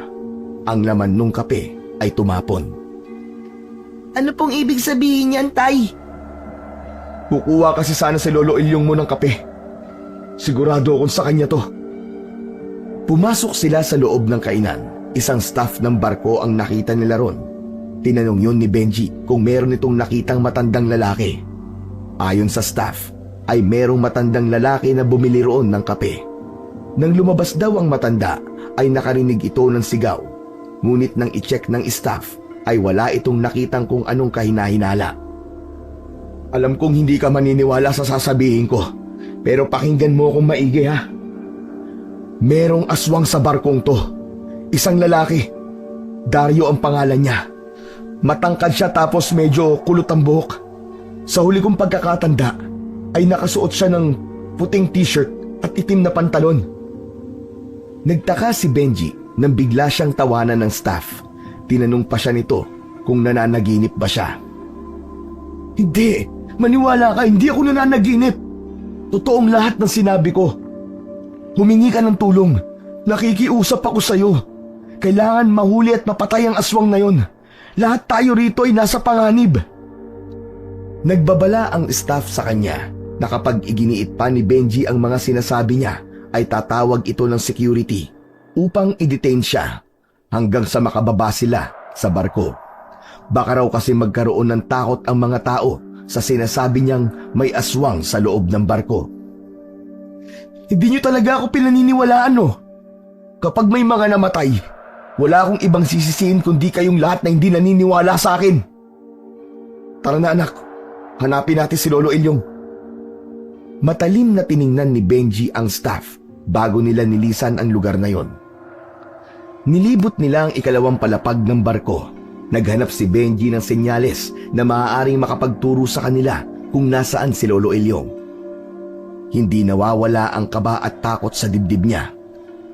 Ang laman nung kape ay tumapon. Ano pong ibig sabihin niyan, Tay? Kukuha kasi sana si Lolo Ilyong mo ng kape. Sigurado akong sa kanya to. Pumasok sila sa loob ng kainan. Isang staff ng barko ang nakita nila ron. Tinanong yun ni Benji kung meron itong nakitang matandang lalaki. Ayon sa staff, ay merong matandang lalaki na bumili roon ng kape. Nang lumabas daw ang matanda, ay nakarinig ito ng sigaw. Ngunit nang i-check ng staff, ay wala itong nakitang kung anong kahinahinala. Alam kong hindi ka maniniwala sa sasabihin ko, pero pakinggan mo akong maigi ha. Merong aswang sa barkong to. Isang lalaki. Dario ang pangalan niya. Matangkad siya tapos medyo kulot ang buhok. Sa huli kong pagkakatanda, ay nakasuot siya ng puting t-shirt at itim na pantalon. Nagtaka si Benji nang bigla siyang tawanan ng staff. Tinanong pa siya nito kung nananaginip ba siya. Hindi, maniwala ka, hindi ako nananaginip. Totoong lahat ng sinabi ko. Humingi ka ng tulong. Nakikiusap ako sa'yo. Kailangan mahuli at mapatay ang aswang na yon. Lahat tayo rito ay nasa panganib. Nagbabala ang staff sa kanya na kapag iginiit pa ni Benji ang mga sinasabi niya, ay tatawag ito ng security upang i-detain siya hanggang sa makababa sila sa barko. Baka raw kasi magkaroon ng takot ang mga tao sa sinasabi niyang may aswang sa loob ng barko. Hindi niyo talaga ako pinaniniwalaan, no? Kapag may mga namatay, wala akong ibang sisisihin kundi kayong lahat na hindi naniniwala sa akin. Tara na anak, hanapin natin si Lolo Ilyong. Matalim na tiningnan ni Benji ang staff bago nila nilisan ang lugar na yon. Nilibot nila ang ikalawang palapag ng barko. Naghanap si Benji ng senyales na maaaring makapagturo sa kanila kung nasaan si Lolo Ilyong. Hindi nawawala ang kaba at takot sa dibdib niya.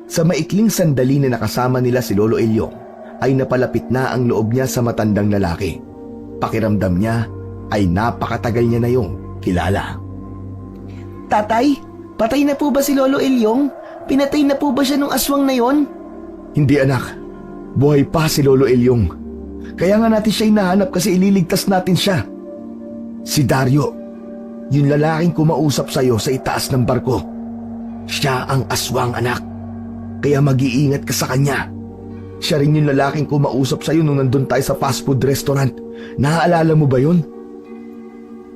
Sa maikling sandali na nakasama nila si Lolo Ilyong, ay napalapit na ang loob niya sa matandang lalaki. Pakiramdam niya ay napakatagal niya na yung kilala. Tatay, patay na po ba si Lolo Ilyong? Pinatay na po ba siya nung aswang na yon? Hindi anak, buhay pa si Lolo Ilyong. Kaya nga natin siya hinahanap kasi ililigtas natin siya. Si Dario, yung lalaking kumausap sa'yo sa itaas ng barko. Siya ang aswang anak. Kaya mag-iingat ka sa kanya. Siya rin yung lalaking kumausap sa'yo nung nandun tayo sa fast food restaurant. Naaalala mo ba yun?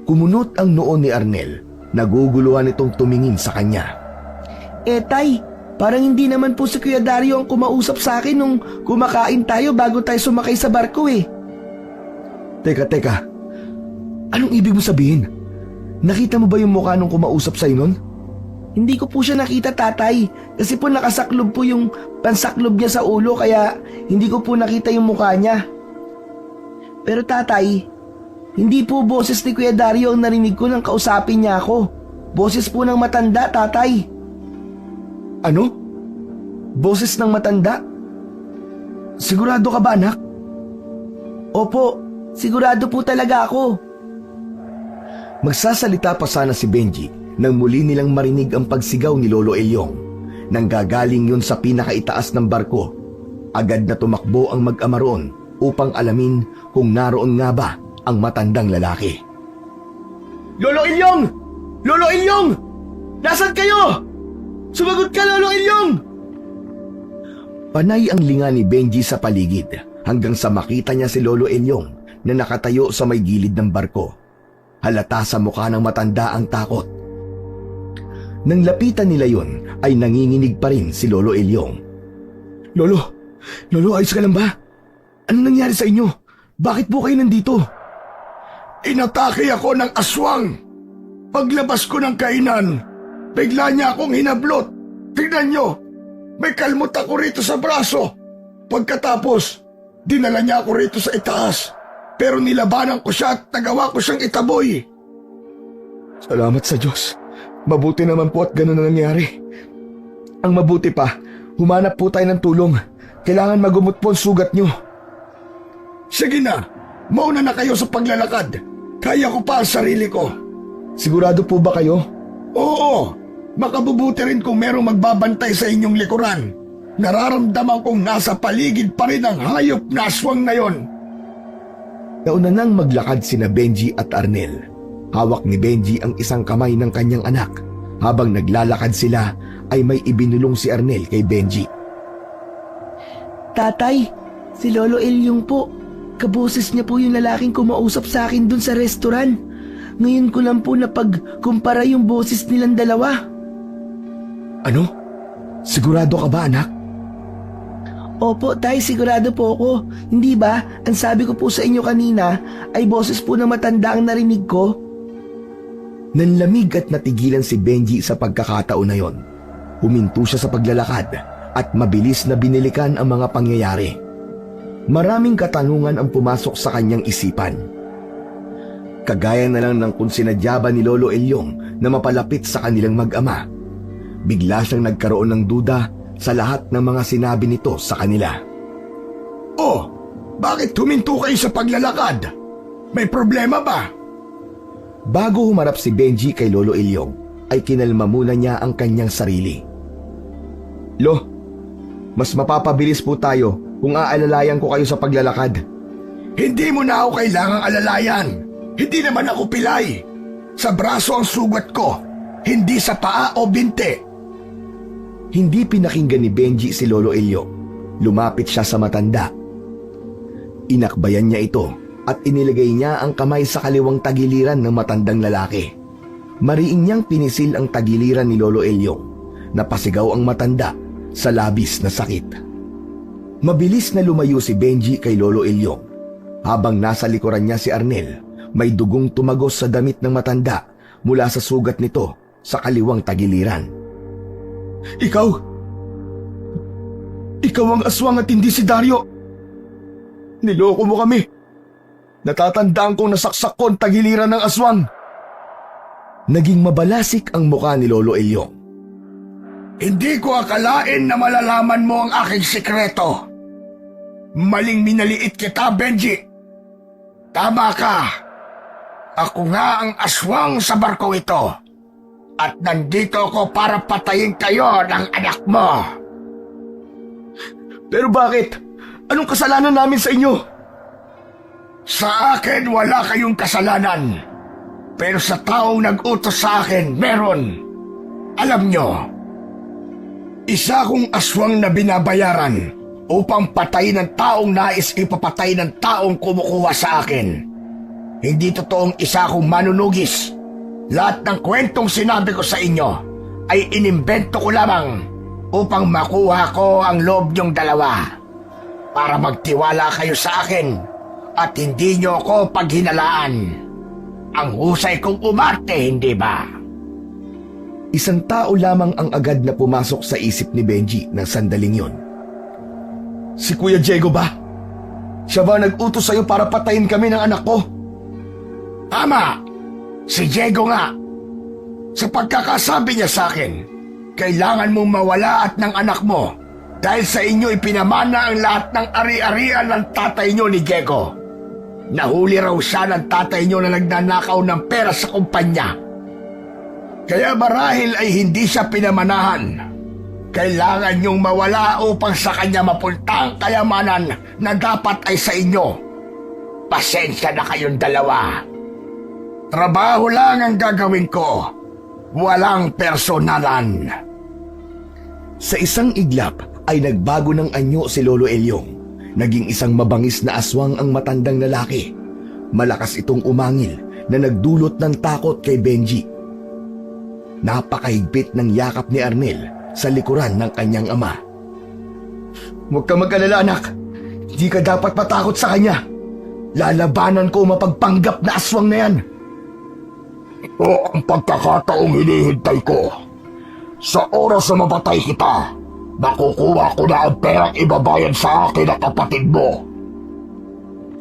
Kumunot ang noo ni Arnel. Naguguluhan itong tumingin sa kanya. Tay, parang hindi naman po si Kuya Dario ang kumausap sa akin nung kumakain tayo bago tayo sumakay sa barko eh. Teka. Anong ibig mo sabihin? Nakita mo ba yung mukha nung kumausap sa'yo nun? Hindi ko po siya nakita, tatay. Kasi po nakasaklob po yung pansaklob niya sa ulo kaya hindi ko po nakita yung mukha niya. Pero tatay, hindi po boses ni Kuya Dario ang narinig ko nang kausapin niya ako. Boses po ng matanda, tatay. Ano? Boses ng matanda? Sigurado ka ba anak? Opo, sigurado po talaga ako. Magsasalita pa sana si Benji nang muli nilang marinig ang pagsigaw ni Lolo Ilyong. Nang gagaling yun sa pinakaitaas ng barko, agad na tumakbo ang mag-ama roon upang alamin kung naroon nga ba ang matandang lalaki. Lolo Ilyong! Lolo Ilyong! Nasaan kayo? Sumagot ka, Lolo Ilyong! Panay ang linga ni Benji sa paligid hanggang sa makita niya si Lolo Ilyong na nakatayo sa may gilid ng barko. Halata sa mukha ng matanda ang takot. Nang lapitan nila yun, ay nanginginig pa rin si Lolo Ilyong. Lolo, ayos ka lang ba? Anong nangyari sa inyo? Bakit po kayo nandito? Inatake ako ng aswang. Paglabas ko ng kainan, bigla niya akong hinablot. Tignan niyo, may kalmot ako rito sa braso. Pagkatapos, dinala niya ako rito sa itaas. Pero nilabanan ko siya at nagawa ko siyang itaboy. Salamat sa Diyos. Mabuti naman po at ganun na nangyari. Ang mabuti pa, humanap po tayo ng tulong. Kailangan magumot po ang sugat niyo. Sige na, mauna na kayo sa paglalakad. Kaya ko pa ang sarili ko. Sigurado po ba kayo? Oo, makabubuti rin kung merong magbabantay sa inyong likuran. Nararamdaman kong nasa paligid pa rin ang hayop na aswang na yon. Nauna nang maglakad sina Benji at Arnel. Hawak ni Benji ang isang kamay ng kanyang anak. Habang naglalakad sila ay may ibinulong si Arnel kay Benji. Tatay, si Lolo Elyong po. Kaboses niya po yung lalaking kumausap sa akin dun sa restaurant. Ngayon ko lang po napagkumpara yung boses nilang dalawa. Ano? Sigurado ka ba, anak? Opo, tay, sigurado po ako. Hindi ba, ang sabi ko po sa inyo kanina ay boses po ng matanda ang narinig ko? Nanlamig at natigilan si Benji sa pagkakataon na yon. Huminto siya sa paglalakad at mabilis na binilikan ang mga pangyayari. Maraming katanungan ang pumasok sa kanyang isipan. Kagaya na lang ng kung sinadya ba ni Lolo Elyong na mapalapit sa kanilang mag-ama. Bigla siyang nagkaroon ng duda sa lahat ng mga sinabi nito sa kanila. Oh, bakit huminto kayo sa paglalakad? May problema ba? Bago humarap si Benji kay Lolo Elyong, ay kinalma muna niya ang kanyang sarili. Lo, mas mapapabilis po tayo kung aalalayan ko kayo sa paglalakad. Hindi mo na ako kailangang alalayan. Hindi naman ako pilay. Sa braso ang sugat ko, hindi sa paa o binte. Hindi pinakinggan ni Benji si Lolo Elyong. Lumapit siya sa matanda. Inakbayan niya ito at inilagay niya ang kamay sa kaliwang tagiliran ng matandang lalaki. Mariin niyang pinisil ang tagiliran ni Lolo Elyong. Napasigaw ang matanda sa labis na sakit. Mabilis na lumayo si Benji kay Lolo Elyong. Habang nasa likuran niya si Arnel, may dugong tumagos sa damit ng matanda mula sa sugat nito sa kaliwang tagiliran. Ikaw ang aswang at hindi si Dario. Niloko mo kami. Natatandaan kong nasaksak ko ang tagiliran ng aswang. Naging mabalasik ang mukha ni Lolo Elyong. Hindi ko akalain na malalaman mo ang aking sikreto. Maling minaliit kita, Benji. Tama ka. Ako nga ang aswang sa barko ito. At nandito ako para patayin kayo ng anak mo. Pero bakit? Anong kasalanan namin sa inyo? Sa akin wala kayong kasalanan. Pero sa taong nag-utos sa akin, meron. Alam nyo, isa kong aswang na binabayaran upang patayin ng taong nais ipapatay ng taong kumukuha sa akin. Hindi totoong isa kong manunugis. Lahat ng kwentong sinabi ko sa inyo ay inimbento ko lamang upang makuha ko ang loob niyong dalawa para magtiwala kayo sa akin at hindi niyo ako paghinalaan. Ang husay kong umarte, hindi ba? Isang tao lamang ang agad na pumasok sa isip ni Benji ng sandaling yon. Si Kuya Diego ba? Siya ba nag-utos sa'yo para patayin kami ng anak ko? Tama! Si Diego nga. Sa pagkakasabi niya sa akin, kailangan mong mawala at ng anak mo dahil sa inyo ipinamana ang lahat ng ari-arian ng tatay niyo ni Diego. Nahuli raw siya ng tatay niyo na nagnanakaw ng pera sa kumpanya. Kaya marahil ay hindi siya pinamanahan. Kailangan niyong mawala upang sa kanya mapunta ang kayamanan na dapat ay sa inyo. Pasensya na kayong dalawa. Trabaho lang ang gagawin ko. Walang personalan. Sa isang iglap ay nagbago ng anyo si Lolo Elyong. Naging isang mabangis na aswang ang matandang lalaki. Malakas itong umangil na nagdulot ng takot kay Benji. Napakahigpit ng yakap ni Arnel sa likuran ng kanyang ama. Huwag ka mag-alala, anak. Hindi ka dapat matakot sa kanya. Lalabanan ko mapagpanggap na aswang na yan. Ito ang pagkakataong hinihintay ko. Sa oras na mapatay kita, makukuha ko na ang perang ibabayad sa akin at kapatid mo.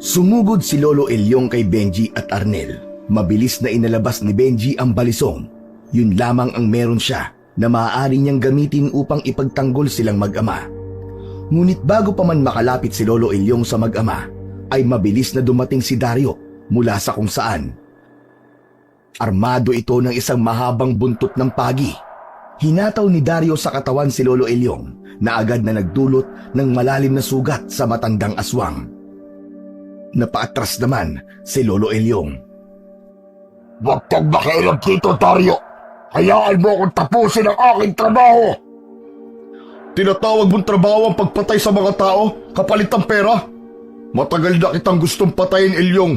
Sumugod si Lolo Elyong kay Benji at Arnel. Mabilis na inalabas ni Benji ang balisong. Yun lamang ang meron siya na maaari niyang gamitin upang ipagtanggol silang mag-ama. Ngunit bago pa man makalapit si Lolo Elyong sa mag-ama, ay mabilis na dumating si Dario mula sa kung saan. Armado ito ng isang mahabang buntot ng pagi. Hinataw ni Dario sa katawan si Lolo Elyong na agad na nagdulot ng malalim na sugat sa matandang aswang. Napaatras naman si Lolo Elyong. Huwag kang makialam dito, Dario. Hayaan mo akong tapusin ang aking trabaho. Tinatawag mong trabaho ang pagpatay sa mga tao kapalit ng pera? Matagal na kitang gustong patayin, Elyong.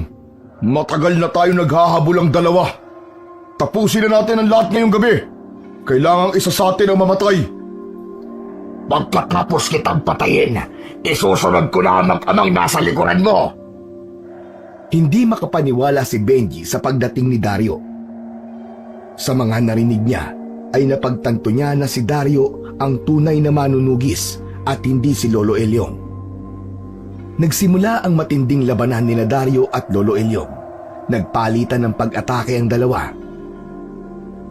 Matagal na tayo naghahabol ang dalawa. Tapusin na natin ang lahat ngayong gabi. Kailangang isa sa atin ang mamatay. Pagkatapos kitang patayin, isusunod ko na ang mag-amang nasa likuran mo. Hindi makapaniwala si Benji sa pagdating ni Dario. Sa mga narinig niya, ay napagtanto niya na si Dario ang tunay na manunugis at hindi si Lolo Elyong. Nagsimula ang matinding labanan nina Dario at Lolo Elyong. Nagpalitan ng pag-atake ang dalawa.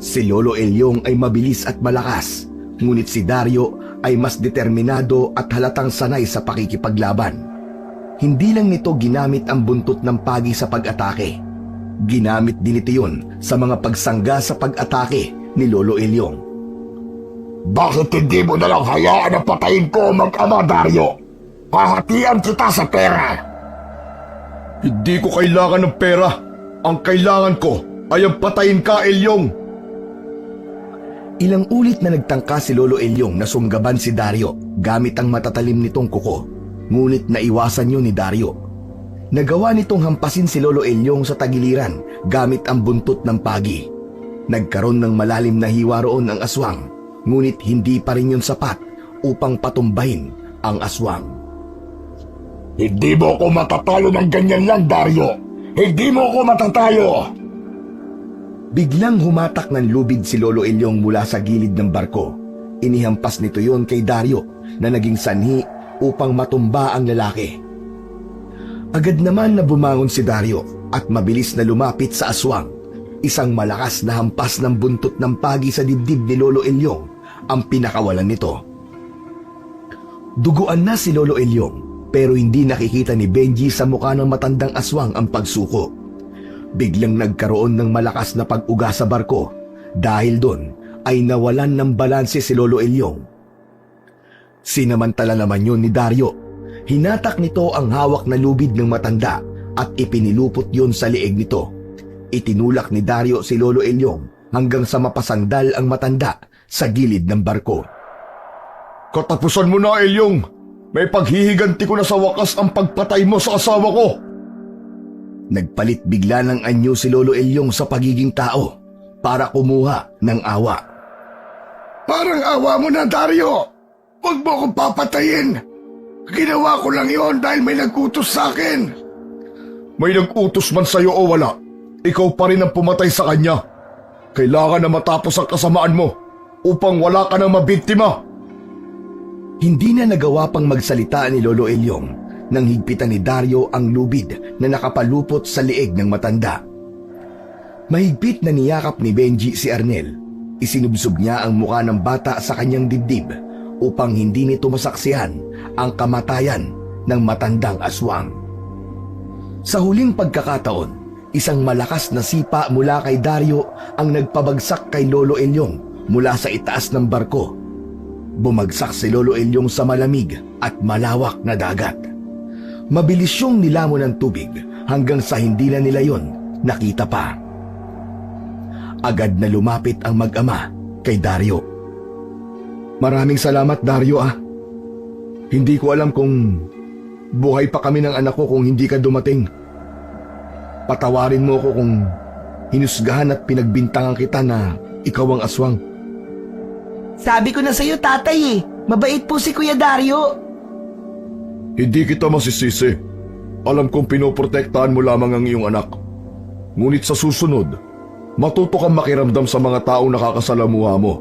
Si Lolo Elyong ay mabilis at malakas, ngunit si Dario ay mas determinado at halatang sanay sa pakikipaglaban. Hindi lang nito ginamit ang buntot ng pagi sa pag-atake. Ginamit din ito yun sa mga pagsangga sa pag-atake ni Lolo Elyong. Bakit hindi mo na lang hayaan na patayin ko ang mag-ama, Dario? Hahatian kita sa pera. Hindi ko kailangan ng pera. Ang kailangan ko ay ang patayin ka, Elyong. Ilang ulit na nagtangka si Lolo Elyong na sunggaban si Dario gamit ang matatalim nitong kuko. Ngunit naiwasan yun ni Dario. Nagawa nitong hampasin si Lolo Elyong sa tagiliran gamit ang buntot ng pagi. Nagkaroon ng malalim na hiwa roon ang aswang, ngunit hindi pa rin yun sapat upang patumbahin ang aswang. Hindi mo ako matatalo ng ganyan lang, Dario. Hindi mo ako matatalo. Biglang humatak ng lubid si Lolo Elyong mula sa gilid ng barko. Inihampas nito yon kay Dario na naging sanhi upang matumba ang lalaki. Agad naman na bumangon si Dario at mabilis na lumapit sa aswang. Isang malakas na hampas ng buntot ng pagi sa dibdib ni Lolo Elyong ang pinakawalan nito. Duguan na si Lolo Elyong pero hindi nakikita ni Benji sa mukha ng matandang aswang ang pagsuko. Biglang nagkaroon ng malakas na pag-uga sa barko. Dahil doon ay nawalan ng balanse si Lolo Elyong. Sinamantala naman yun ni Dario. Hinatak nito ang hawak na lubid ng matanda at ipinilupot yon sa lieg nito. Itinulak ni Dario si Lolo Elyong hanggang sa mapasandal ang matanda sa gilid ng barko. Katapusan mo na, Elyong. May paghihiganti ko na sa wakas ang pagpatay mo sa asawa ko. Nagpalit bigla ng anyo si Lolo Elyong sa pagiging tao para kumuha ng awa. Parang awa mo na, Dario. Huwag mo akong papatayin. Ginawa ko lang yon dahil may nag-utos sa akin. May nag-utos man sa'yo o wala, ikaw pa rin ang pumatay sa kanya. Kailangan na matapos ang kasamaan mo upang wala ka nang mabiktima. Hindi na nagawa pang magsalita ni Lolo Elyong nang higpitan ni Dario ang lubid na nakapalupot sa lieg ng matanda. Mahigpit na niyakap ni Benji si Arnel. Isinubsob niya ang mukha ng bata sa kanyang dibdib upang hindi nito masaksihan ang kamatayan ng matandang aswang. Sa huling pagkakataon, isang malakas na sipa mula kay Dario ang nagpabagsak kay Lolo Elyong mula sa itaas ng barko. Bumagsak si Lolo Elyong sa malamig at malawak na dagat. Mabilis siyang nilamon ng tubig hanggang sa hindi na nila yon nakita pa. Agad na lumapit ang mag-ama kay Dario. Maraming salamat, Dario . Hindi ko alam kung buhay pa kami ng anak ko kung hindi ka dumating. Patawarin mo ko kung hinusgahan at pinagbintangan kita na ikaw ang aswang. Sabi ko na sa'yo, tatay . Mabait po si Kuya Dario. Hindi kita masisisi. Alam kong pinoprotektahan mo lamang ang iyong anak. Ngunit sa susunod, Matuto kang makiramdam sa mga taong nakakasalamuha mo.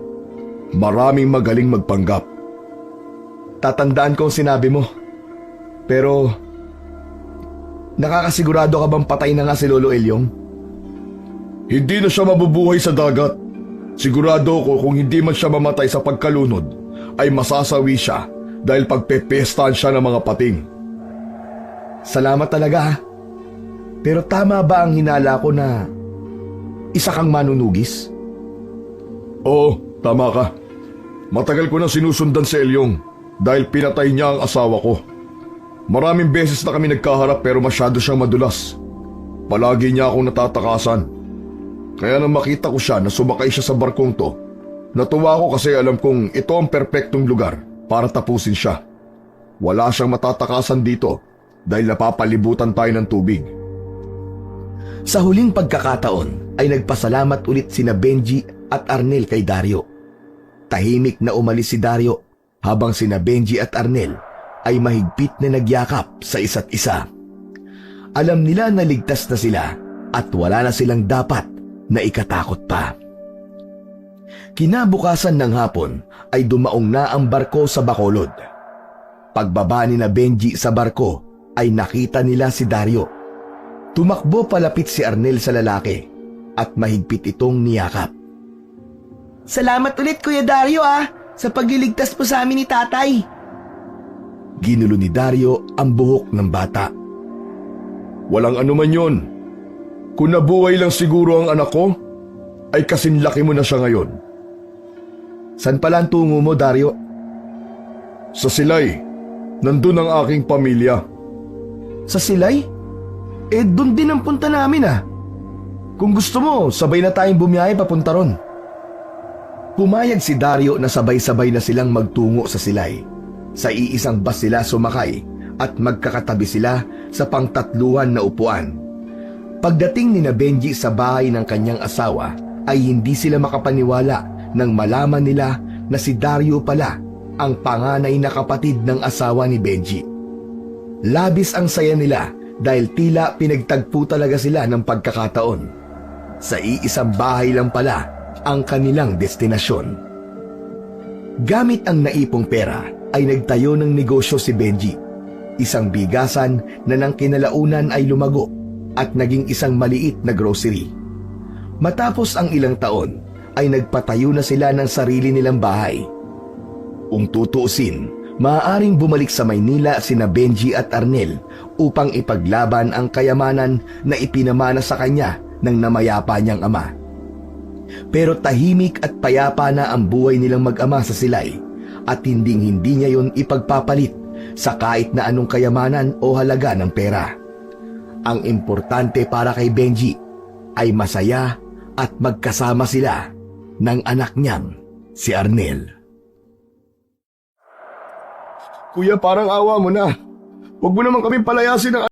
Maraming magaling magpanggap. Tatandaan ko ang sinabi mo. Pero, nakakasigurado ka bang patay na nga si Lolo Elyong? Hindi na siya mabubuhay sa dagat. Sigurado ko kung hindi man siya mamatay sa pagkalunod, ay masasawi siya dahil pagpepestahan siya ng mga pating. Salamat talaga ha. Pero tama ba ang hinala ko na isa kang manunugis? Oo, tama ka. Matagal ko nang sinusundan si Elyong dahil pinatay niya ang asawa ko. Maraming beses na kami nagkaharap pero masyado siyang madulas. Palagi niya akong natatakasan. Kaya nang makita ko siya na sumakay siya sa barkong to, natuwa ko kasi alam kong ito ang perpektong lugar para tapusin siya. Wala siyang matatakasan dito dahil napapalibutan tayo ng tubig. Sa huling pagkakataon ay nagpasalamat ulit sina Benji at Arnel kay Dario. Tahimik na umalis si Dario habang sina Benji at Arnel ay mahigpit na nagyakap sa isa't isa. Alam nila na ligtas na sila at wala na silang dapat na ikatakot pa. Kinabukasan ng hapon ay dumaong na ang barko sa Bacolod. Pagbaba ni na Benji sa barko ay nakita nila si Dario. Tumakbo palapit si Arnel sa lalaki at mahigpit itong niyakap. Salamat ulit Kuya Dario sa pagliligtas mo sa amin ni tatay. Ginulo ni Dario ang buhok ng bata. Walang anuman yon. Kung nabuhay lang siguro ang anak ko, ay kasinlaki mo na siya ngayon. San pala ang tungo mo, Dario? Sa Silay, nandun ang aking pamilya. Sa Silay? Doon din ang punta namin Kung gusto mo, sabay na tayong bumiyahe papunta ron. Pumayag si Dario na sabay-sabay na silang magtungo sa Silay. Sa iisang bus sila sumakay at magkakatabi sila sa pangtatluhan na upuan. Pagdating ni na Benji sa bahay ng kanyang asawa ay hindi sila makapaniwala nang malaman nila na si Dario pala ang panganay na kapatid ng asawa ni Benji. Labis ang saya nila dahil tila pinagtagpo talaga sila ng pagkakataon. Sa iisang bahay lang pala ang kanilang destinasyon. Gamit ang naipong pera ay nagtayo ng negosyo si Benji. Isang bigasan na nang kinalaunan ay lumago at naging isang maliit na grocery. Matapos ang ilang taon ay nagpatayo na sila ng sarili nilang bahay. Kung tutuusin, maaaring bumalik sa Maynila sina Benji at Arnel upang ipaglaban ang kayamanan na ipinamana sa kanya ng namayapa niyang ama. Pero tahimik at payapa na ang buhay nilang mag-ama sa Silay at hinding-hindi niya yon ipagpapalit sa kahit na anong kayamanan o halaga ng pera. Ang importante para kay Benji ay masaya at magkasama sila ng anak niyang si Arnel. Kuya, parang awa mo na. Huwag mo naman kami palayasin ng